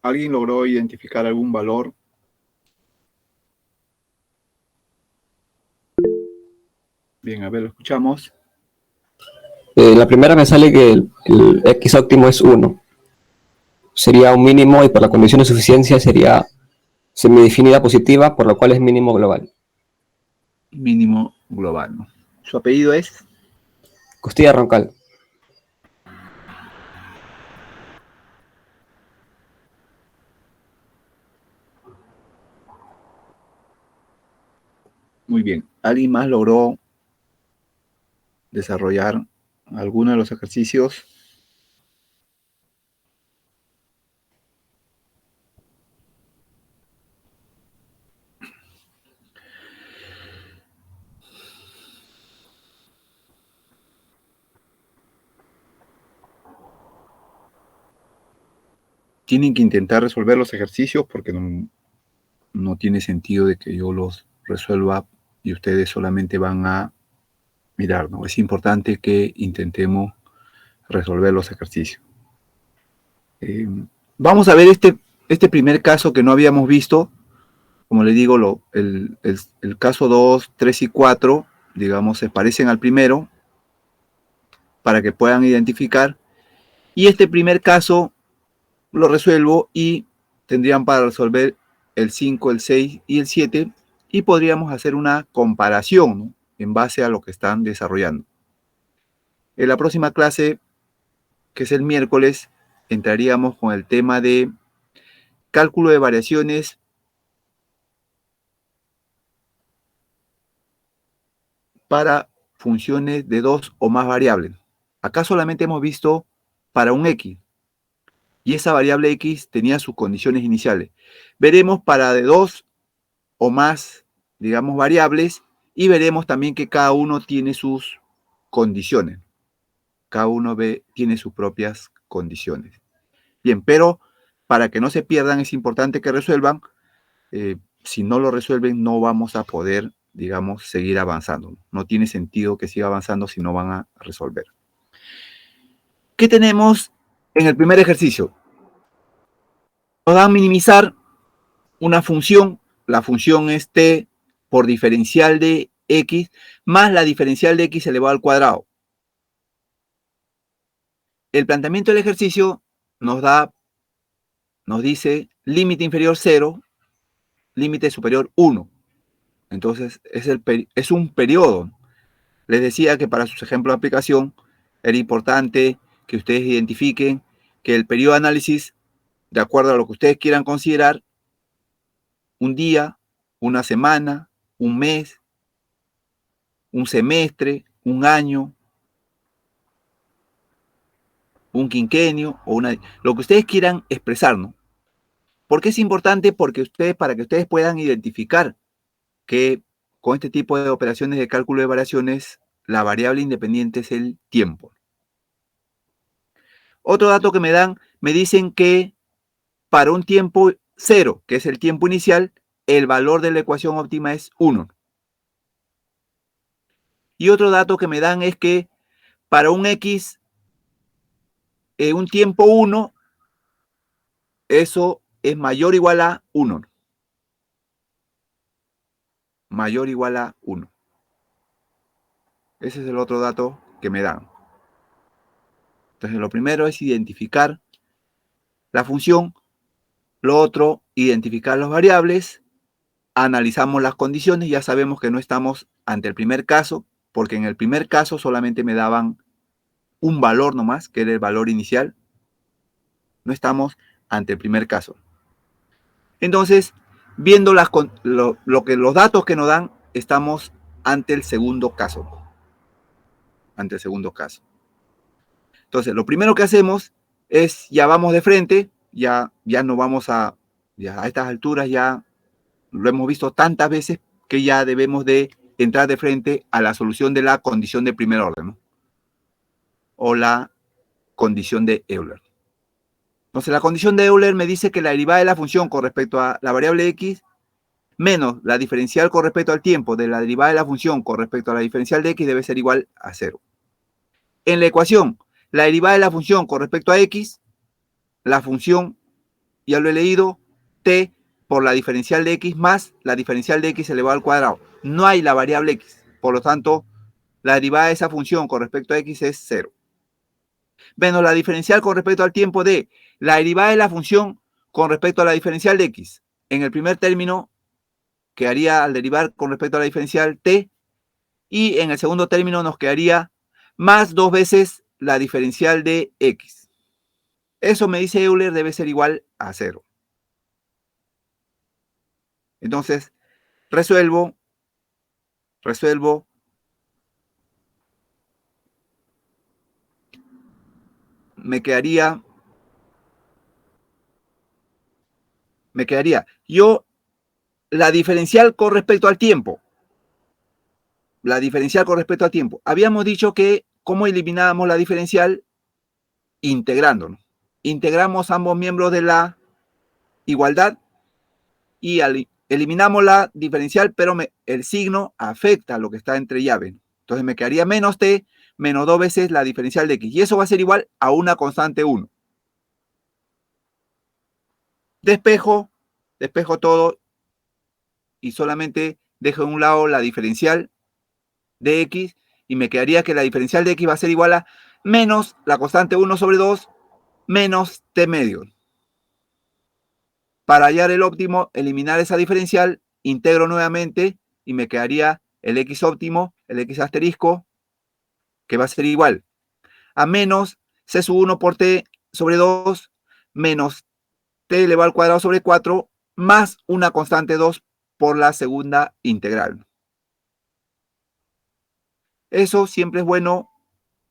¿Alguien logró identificar algún valor? Bien, a ver, lo escuchamos. La primera me sale que el X óptimo es 1. Sería un mínimo y por la condición de suficiencia sería semidefinida positiva, por lo cual es mínimo global. Mínimo global, ¿no? Su apellido es Costilla Roncal. muy bien. ¿Alguien más logró desarrollar alguno de los ejercicios? Tienen que intentar resolver los ejercicios porque no tiene sentido de que yo los resuelva y ustedes solamente van a mirar, ¿no? Es importante que intentemos resolver los ejercicios. Vamos a ver este primer caso que no habíamos visto. Como le digo, el caso 2, 3 y 4, digamos, se parecen al primero para que puedan identificar. Y este primer caso lo resuelvo y tendrían para resolver el 5, el 6 y el 7 y podríamos hacer una comparación, ¿no? En base a lo que están desarrollando. En la próxima clase, que es el miércoles, entraríamos con el tema de cálculo de variaciones para funciones de 2 o más variables. Acá solamente hemos visto para un X, y esa variable X tenía sus condiciones iniciales. Veremos para de 2 o más digamos, variables y veremos también que cada uno tiene sus condiciones. Cada uno tiene sus propias condiciones. Bien, pero para que no se pierdan es importante que resuelvan. Si no lo resuelven, no vamos a poder, digamos, seguir avanzando. No tiene sentido que siga avanzando si no van a resolver. ¿Qué tenemos en el primer ejercicio? Nos dan minimizar una función. La función es t por diferencial de x más la diferencial de x elevado al cuadrado. El planteamiento del ejercicio nos dice límite inferior 0, límite superior 1. Entonces es un periodo. Les decía que para sus ejemplos de aplicación era importante que ustedes identifiquen que el periodo de análisis, de acuerdo a lo que ustedes quieran considerar, un día, una semana, un mes, un semestre, un año, un quinquenio o lo que ustedes quieran expresar, ¿no? ¿Por qué es importante? Porque para que ustedes puedan identificar que con este tipo de operaciones de cálculo de variaciones, la variable independiente es el tiempo. Otro dato que me dicen que para un tiempo 0, que es el tiempo inicial, el valor de la ecuación óptima es 1. Y otro dato que me dan es que para un x, un tiempo 1, eso es mayor o igual a 1. Mayor o igual a 1. Ese es el otro dato que me dan. Entonces, lo primero es identificar la función. Lo otro, identificar las variables. Analizamos las condiciones. Ya sabemos que no estamos ante el primer caso, porque en el primer caso solamente me daban un valor nomás, que era el valor inicial. No estamos ante el primer caso. Entonces, viendo los datos que nos dan, estamos ante el segundo caso. Ante el segundo caso. Entonces, lo primero que hacemos es, ya vamos de frente, ya no vamos a estas alturas ya lo hemos visto tantas veces que ya debemos de entrar de frente a la solución de la condición de primer orden, ¿no? O la condición de Euler. Entonces, la condición de Euler me dice que la derivada de la función con respecto a la variable x menos la diferencial con respecto al tiempo de la derivada de la función con respecto a la diferencial de x debe ser igual a 0. En la ecuación, la derivada de la función con respecto a x, la función, ya lo he leído, t por la diferencial de x más la diferencial de x elevado al cuadrado. No hay la variable x, por lo tanto, la derivada de esa función con respecto a x es 0. Menos la diferencial con respecto al tiempo de la derivada de la función con respecto a la diferencial de x. En el primer término quedaría al derivar con respecto a la diferencial t, y en el segundo término nos quedaría más 2 veces la diferencial de x. Eso me dice Euler debe ser igual a 0. Entonces, resuelvo, me quedaría, yo, la diferencial con respecto al tiempo. Habíamos dicho que, ¿cómo eliminábamos la diferencial? Integrándonos. Integramos ambos miembros de la igualdad y eliminamos la diferencial, pero el signo afecta a lo que está entre llaves. Entonces me quedaría menos t menos 2 veces la diferencial de x. Y eso va a ser igual a una constante 1. Despejo todo y solamente dejo a un lado la diferencial de x y me quedaría que la diferencial de x va a ser igual a menos la constante 1 sobre 2 menos t medio. Para hallar el óptimo, eliminar esa diferencial, integro nuevamente y me quedaría el x óptimo, el x asterisco, que va a ser igual a menos c sub 1 por t sobre 2 menos t elevado al cuadrado sobre 4 más una constante 2 por la segunda integral. Eso siempre es bueno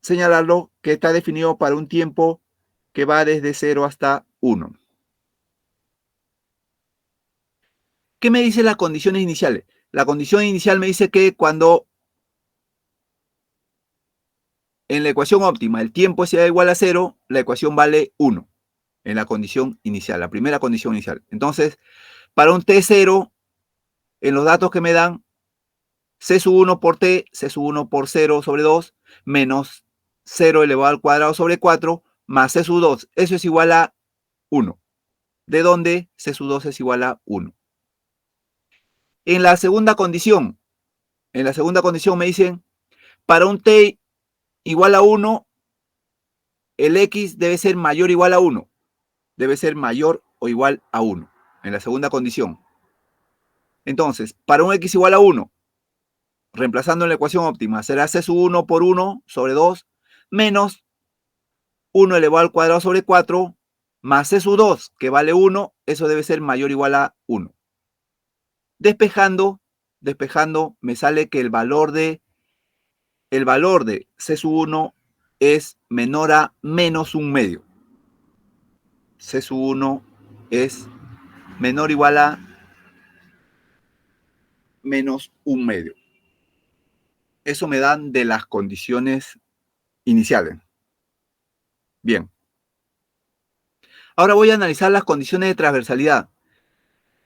señalarlo, que está definido para un tiempo que va desde 0 hasta 1. ¿Qué me dicen las condiciones iniciales? La condición inicial me dice que cuando en la ecuación óptima el tiempo sea igual a 0, la ecuación vale 1 en la condición inicial, la primera condición inicial. Entonces, para un t0, en los datos que me dan, c sub 1 por t, c sub 1 por 0 sobre 2, menos 0 elevado al cuadrado sobre 4, más c sub 2. Eso es igual a 1. De donde c sub 2 es igual a 1. En la segunda condición me dicen, para un t igual a 1, el x debe ser mayor o igual a 1. Debe ser mayor o igual a 1. En la segunda condición. Entonces, para un x igual a 1, reemplazando en la ecuación óptima, será c sub 1 por 1 sobre 2, menos 1 elevado al cuadrado sobre 4, más c sub 2, que vale 1, eso debe ser mayor o igual a 1. Despejando, me sale que el valor de c sub 1 es menor a menos 1 medio. C sub 1 es menor o igual a menos 1 medio. Eso me dan de las condiciones iniciales. Bien. Ahora voy a analizar las condiciones de transversalidad.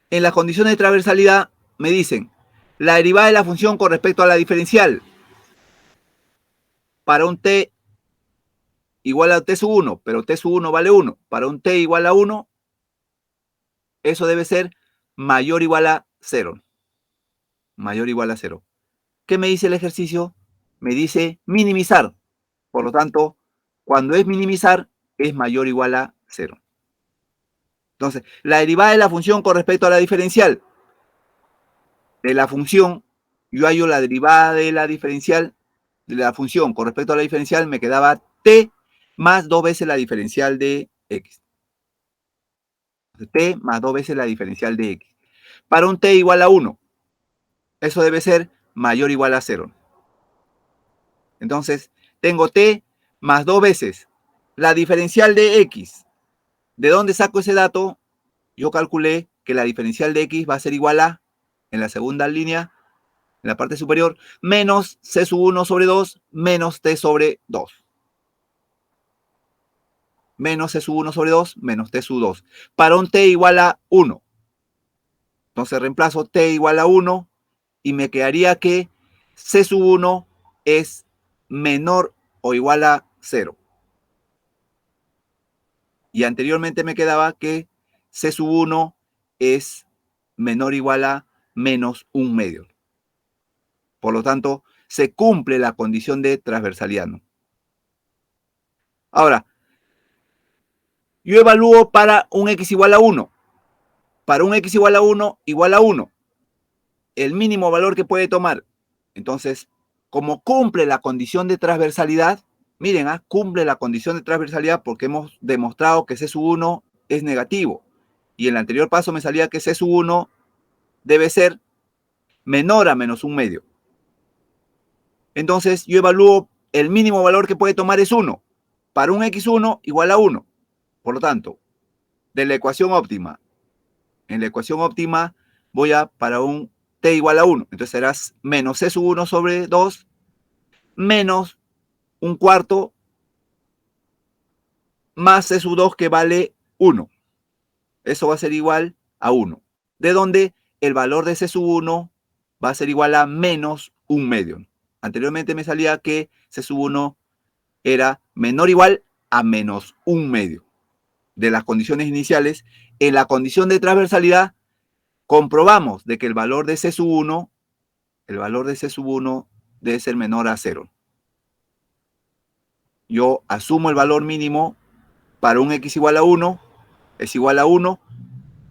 En las condiciones de transversalidad me dicen la derivada de la función con respecto a la diferencial para un t igual a t sub 1, pero t sub 1 vale 1. Para un t igual a 1, eso debe ser mayor o igual a 0. Mayor o igual a 0. ¿Qué me dice el ejercicio? Me dice minimizar. Por lo tanto, cuando es minimizar, es mayor o igual a 0. Entonces, la derivada de la función con respecto a la diferencial de la función, yo hallo la derivada de la diferencial de la función con respecto a la diferencial, me quedaba t más 2 veces la diferencial de x. T más 2 veces la diferencial de x. Para un t igual a 1, eso debe ser mayor o igual a 0. Entonces, tengo t más 2 veces la diferencial de x. ¿De dónde saco ese dato? Yo calculé que la diferencial de x va a ser igual a, en la segunda línea, en la parte superior, menos c sub 1 sobre 2 menos t sobre 2. Menos c sub 1 sobre 2 menos t sub 2. Para un t igual a 1. Entonces reemplazo t igual a 1 y me quedaría que c sub 1 es menor o igual a 0. Y anteriormente me quedaba que c sub 1 es menor o igual a menos 1 medio. Por lo tanto, se cumple la condición de transversalidad, ¿no? Ahora, yo evalúo para un x igual a 1. Para un x igual a 1, el mínimo valor que puede tomar. Entonces, como cumple la condición de transversalidad, miren, cumple la condición de transversalidad porque hemos demostrado que C sub 1 es negativo. Y en el anterior paso me salía que C sub 1 debe ser menor a menos 1 medio. Entonces, yo evalúo el mínimo valor que puede tomar es 1. Para un x1 igual a 1. Por lo tanto, de la ecuación óptima, en la ecuación óptima voy a para un t igual a 1. Entonces será menos c sub 1 sobre 2 menos 1/4 más c sub 2 que vale 1. Eso va a ser igual a 1. De donde el valor de c sub 1 va a ser igual a menos 1 medio. Anteriormente me salía que c sub 1 era menor o igual a menos 1 medio. De las condiciones iniciales, en la condición de transversalidad, comprobamos de que el valor de C sub 1, debe ser menor a 0. Yo asumo el valor mínimo para un x igual a 1, es igual a 1,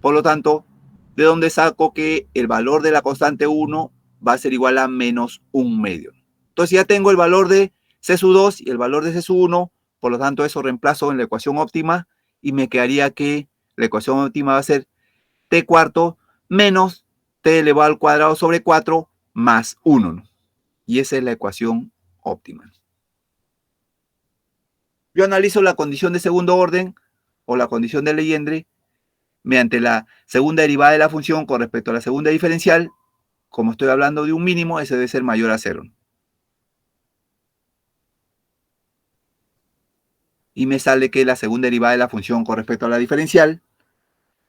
por lo tanto, de donde saco que el valor de la constante 1 va a ser igual a menos 1 medio. Entonces ya tengo el valor de C sub 2 y el valor de C sub 1, por lo tanto eso reemplazo en la ecuación óptima y me quedaría que la ecuación óptima va a ser t² menos t elevado al cuadrado sobre 4 más 1, ¿no? Y esa es la ecuación óptima. Yo analizo la condición de segundo orden o la condición de Legendre mediante la segunda derivada de la función con respecto a la segunda diferencial como estoy hablando de un mínimo, ese debe ser mayor a 0. Y me sale que la segunda derivada de la función con respecto a la diferencial,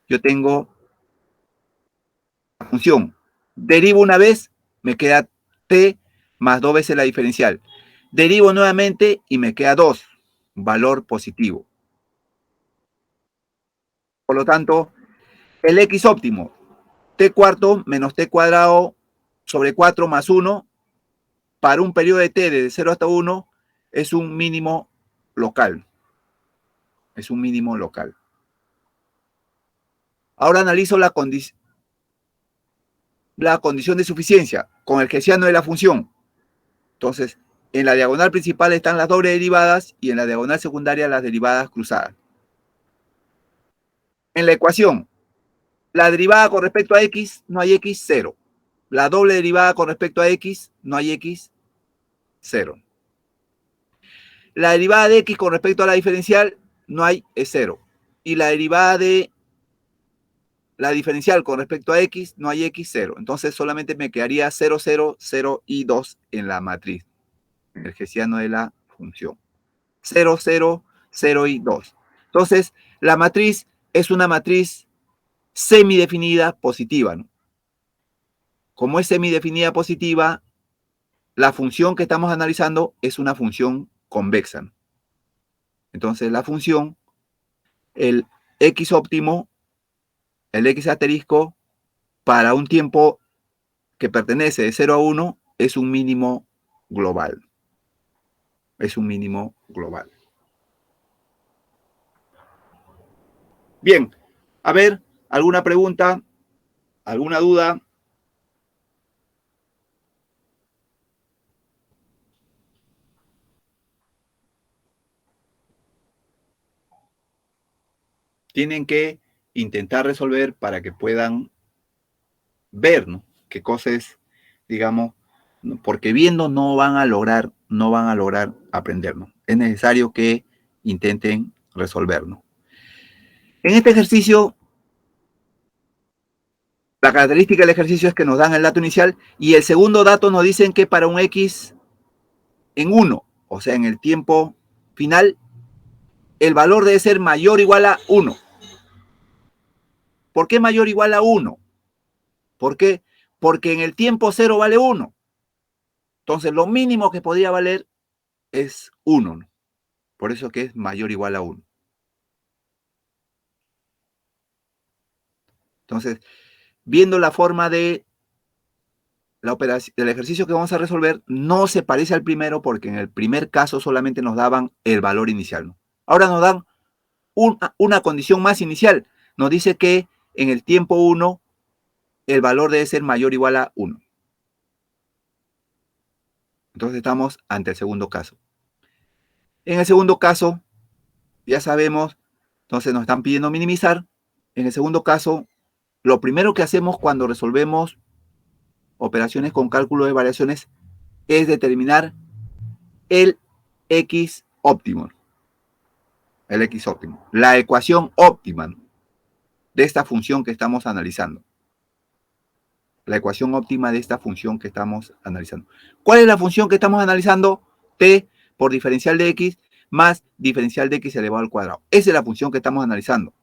yo tengo la función, derivo una vez, me queda t más 2 veces la diferencial. Derivo nuevamente y me queda 2, valor positivo. Por lo tanto, el x óptimo, t cuarto menos t cuadrado sobre 4 más 1, para un periodo de t desde 0 hasta 1, es un mínimo local. Es un mínimo local. Ahora analizo la condición de suficiencia con el hessiano de la función. Entonces, en la diagonal principal están las dobles derivadas y en la diagonal secundaria las derivadas cruzadas. En la ecuación, la derivada con respecto a x, no hay x, 0. La doble derivada con respecto a x, no hay x, 0. La derivada de x con respecto a la diferencial, no hay, es 0. Y la derivada de la diferencial con respecto a x, no hay x, 0. Entonces solamente me quedaría 0, 0, 0 y 2 en la matriz, el hessiano de la función. 0, 0, 0 y 2. Entonces, la matriz es una matriz semidefinida positiva, ¿no? Como es semidefinida positiva, la función que estamos analizando es una función convexa, ¿no? Entonces, la función, el x óptimo, el x asterisco, para un tiempo que pertenece de 0 a 1, es un mínimo global. Es un mínimo global. Bien, a ver, ¿alguna pregunta? ¿Alguna duda? Tienen que intentar resolver para que puedan ver, ¿no? Qué cosas, digamos, ¿no? Porque viendo no van a lograr aprender, ¿no? Es necesario que intenten resolver, ¿no? En este ejercicio, la característica del ejercicio es que nos dan el dato inicial y el segundo dato nos dicen que para un x en 1, o sea, en el tiempo final, el valor debe ser mayor o igual a 1. ¿Por qué mayor o igual a 1? ¿Por qué? Porque en el tiempo 0 vale 1. Entonces, lo mínimo que podría valer es 1, ¿no? Por eso que es mayor o igual a 1. Entonces, viendo la forma de la operación, del ejercicio que vamos a resolver, no se parece al primero porque en el primer caso solamente nos daban el valor inicial, ¿no? Ahora nos dan una condición más inicial. Nos dice que en el tiempo 1 el valor debe ser mayor o igual a 1. Entonces estamos ante el segundo caso. En el segundo caso, ya sabemos, entonces nos están pidiendo minimizar. En el segundo caso, lo primero que hacemos cuando resolvemos operaciones con cálculo de variaciones es determinar el x óptimo. El x óptimo. La ecuación óptima de esta función que estamos analizando. La ecuación óptima de esta función que estamos analizando. ¿Cuál es la función que estamos analizando? T por diferencial de x más diferencial de x elevado al cuadrado. Esa es la función que estamos analizando.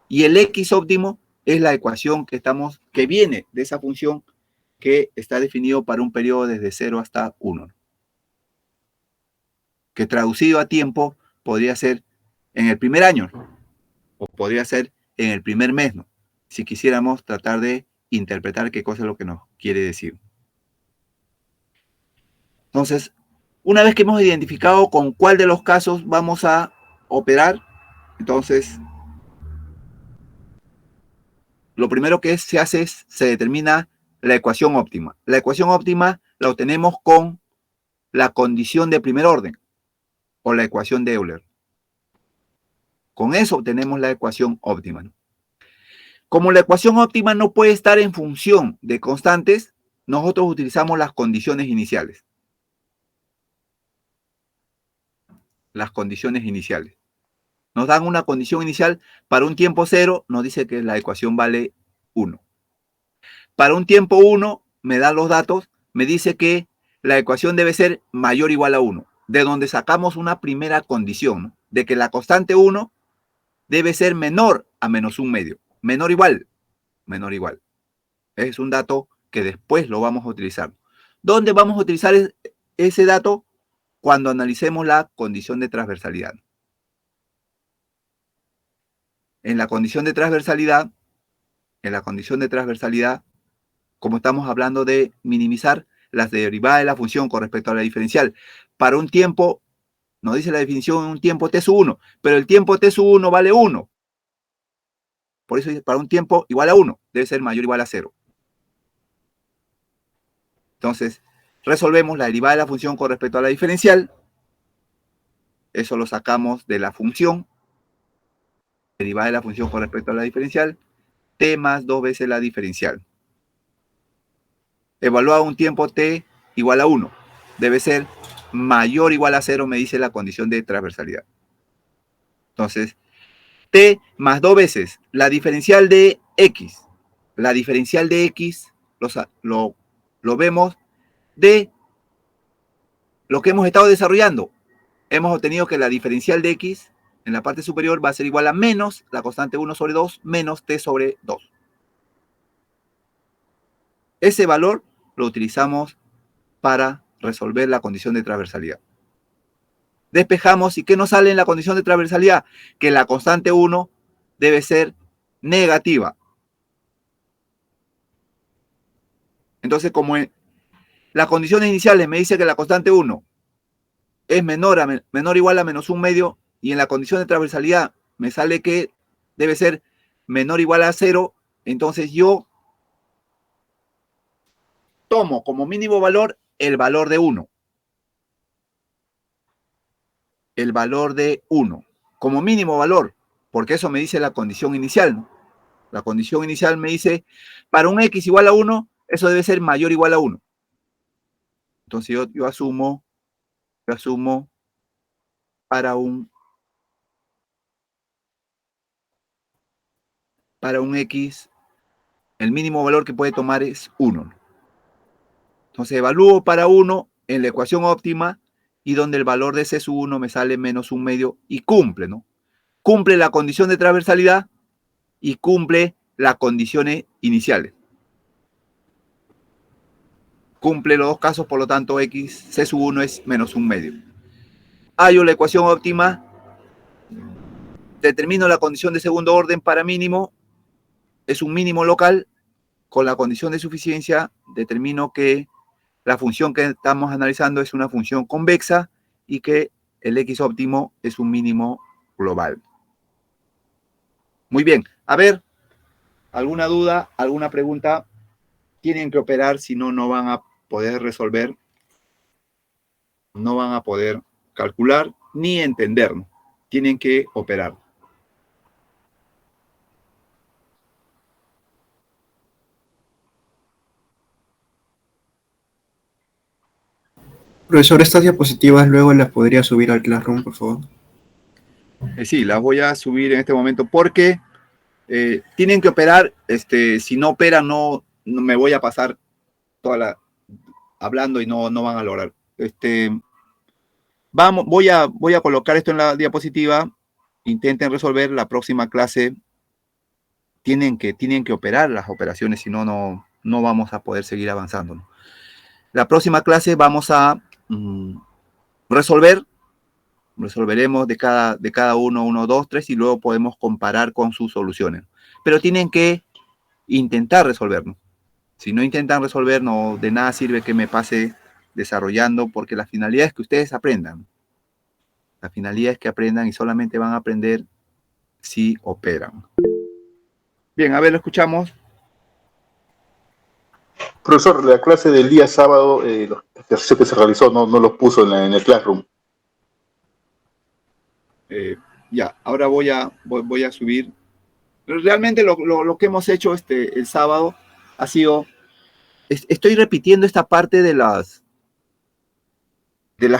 Y el x óptimo es la ecuación que viene de esa función que está definido para un periodo desde 0 hasta 1. Que traducido a tiempo podría ser en el primer año, ¿no? O podría ser en el primer mes, ¿no? Si quisiéramos tratar de interpretar qué cosa es lo que nos quiere decir. Entonces, una vez que hemos identificado con cuál de los casos vamos a operar, entonces, lo primero que se hace es, se determina la ecuación óptima. La ecuación óptima la obtenemos con la condición de primer orden, o la ecuación de Euler. Con eso obtenemos la ecuación óptima, ¿no? Como la ecuación óptima no puede estar en función de constantes, nosotros utilizamos las condiciones iniciales. Las condiciones iniciales. Nos dan una condición inicial para un tiempo 0, nos dice que la ecuación vale 1. para un tiempo 1, me da los datos, me dice que la ecuación debe ser mayor o igual a 1, de donde sacamos una primera condición, ¿no? De que la constante 1 debe ser menor a menos un medio. Menor o igual, menor o igual. Es un dato que después lo vamos a utilizar. ¿Dónde vamos a utilizar ese dato? Cuando analicemos la condición de transversalidad. En la condición de transversalidad, como estamos hablando de minimizar las derivadas de la función con respecto a la diferencial, para un tiempo, nos dice la definición, un tiempo t sub 1, pero el tiempo t sub 1 vale 1. Por eso dice, para un tiempo igual a 1, debe ser mayor o igual a 0. Entonces, resolvemos la derivada de la función con respecto a la diferencial. Eso lo sacamos de la función. Derivada de la función con respecto a la diferencial. T más 2 veces la diferencial. Evaluado un tiempo t igual a 1. Debe ser mayor o igual a 0, me dice la condición de transversalidad. Entonces, t más 2 veces la diferencial de x. La diferencial de x lo vemos de lo que hemos estado desarrollando. Hemos obtenido que la diferencial de x en la parte superior va a ser igual a menos la constante 1 sobre 2 menos t sobre 2. Ese valor lo utilizamos para resolver la condición de transversalidad. Despejamos, ¿y qué nos sale en la condición de transversalidad? Que la constante 1 debe ser negativa. Entonces, como las condiciones iniciales me dice que la constante 1 es menor o igual a menos un medio, y en la condición de transversalidad me sale que debe ser menor o igual a 0, entonces yo tomo como mínimo valor el valor de 1. El valor de 1 como mínimo valor, porque eso me dice la condición inicial, ¿no? La condición inicial me dice, para un x igual a 1, eso debe ser mayor o igual a 1. Entonces yo asumo para un x, el mínimo valor que puede tomar es 1. Entonces evalúo para 1 en la ecuación óptima, y donde el valor de C sub 1 me sale menos un medio, y cumple, ¿no? Cumple la condición de transversalidad y cumple las condiciones iniciales. Cumple los dos casos, por lo tanto x, C sub 1 es menos un medio. Hallo la ecuación óptima, determino la condición de segundo orden para mínimo, es un mínimo local. Con la condición de suficiencia determino que la función que estamos analizando es una función convexa y que el x óptimo es un mínimo global. Muy bien, a ver, ¿alguna duda, alguna pregunta? Tienen que operar, si no, no van a poder resolver, no van a poder calcular ni entender, ¿no? Tienen que operar. Profesor, estas diapositivas luego las podría subir al Classroom, por favor. Sí, las voy a subir en este momento porque tienen que operar. Si no operan, no me voy a pasar hablando y no van a lograr. Voy a colocar esto en la diapositiva. Intenten resolver. La próxima clase tienen que operar las operaciones, si no, no vamos a poder seguir avanzando, ¿no? La próxima clase vamos a resolveremos de cada uno, 1, 2, 3, y luego podemos comparar con sus soluciones. Pero tienen que intentar resolverlo. Si no intentan resolver, no, de nada sirve que me pase desarrollando, porque la finalidad es que ustedes aprendan. La finalidad es que aprendan, y solamente van a aprender si operan. Bien, a ver, lo escuchamos. Profesor, la clase del día sábado, los ejercicios que se realizó, no los puso en el Classroom. Ya, ahora voy a subir. Realmente lo que hemos hecho el sábado ha sido, estoy repitiendo esta parte de las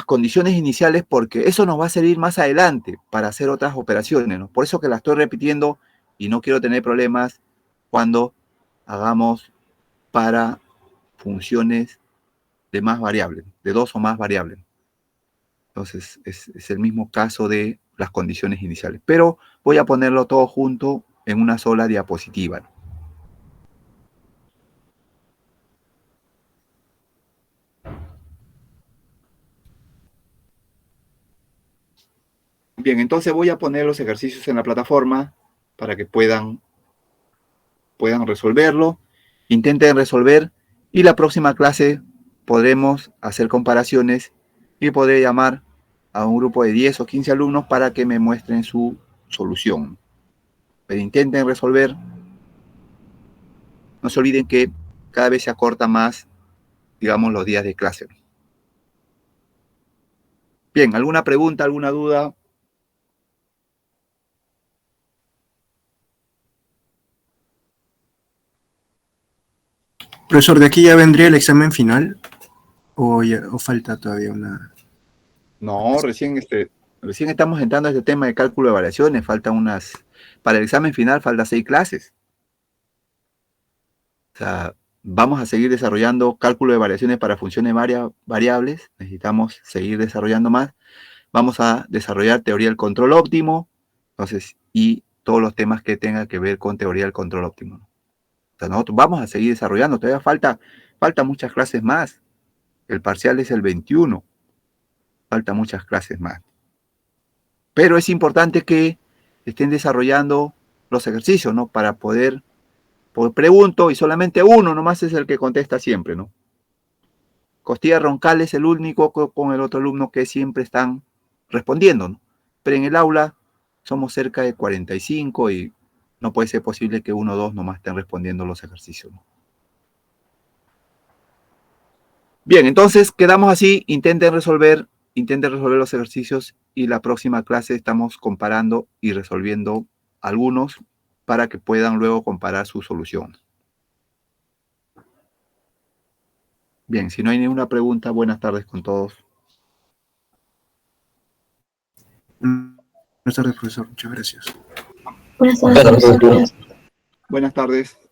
condiciones iniciales, porque eso nos va a servir más adelante para hacer otras operaciones, ¿no? Por eso que la estoy repitiendo, y no quiero tener problemas cuando hagamos para funciones de más variables, de 2 o más variables. Entonces, es el mismo caso de las condiciones iniciales. Pero voy a ponerlo todo junto en una sola diapositiva, ¿no? Bien, entonces voy a poner los ejercicios en la plataforma para que puedan resolverlo. Intenten resolver y la próxima clase podremos hacer comparaciones y podré llamar a un grupo de 10 o 15 alumnos para que me muestren su solución. Pero intenten resolver. No se olviden que cada vez se acorta más, digamos, los días de clase. Bien, ¿alguna pregunta, alguna duda? Profesor, ¿de aquí ya vendría el examen final? ¿O falta todavía una...? No, recién estamos entrando a este tema de cálculo de variaciones. Para el examen final faltan 6 clases. O sea, vamos a seguir desarrollando cálculo de variaciones para funciones variables. Necesitamos seguir desarrollando más. Vamos a desarrollar teoría del control óptimo. Entonces, y todos los temas que tengan que ver con teoría del control óptimo. O sea, nosotros vamos a seguir desarrollando. Todavía falta muchas clases más. El parcial es el 21. Falta muchas clases más. Pero es importante que estén desarrollando los ejercicios, ¿no? Para poder pregunto y solamente uno nomás es el que contesta siempre, ¿no? Costilla Roncal es el único con el otro alumno que siempre están respondiendo, ¿no? Pero en el aula somos cerca de 45 y no puede ser posible que uno o dos nomás estén respondiendo los ejercicios, ¿no? Bien, entonces quedamos así, intenten resolver los ejercicios y la próxima clase estamos comparando y resolviendo algunos para que puedan luego comparar su solución. Bien, si no hay ninguna pregunta, buenas tardes con todos. Buenas tardes, profesor. Muchas gracias. Buenas tardes, profesor. Buenas tardes.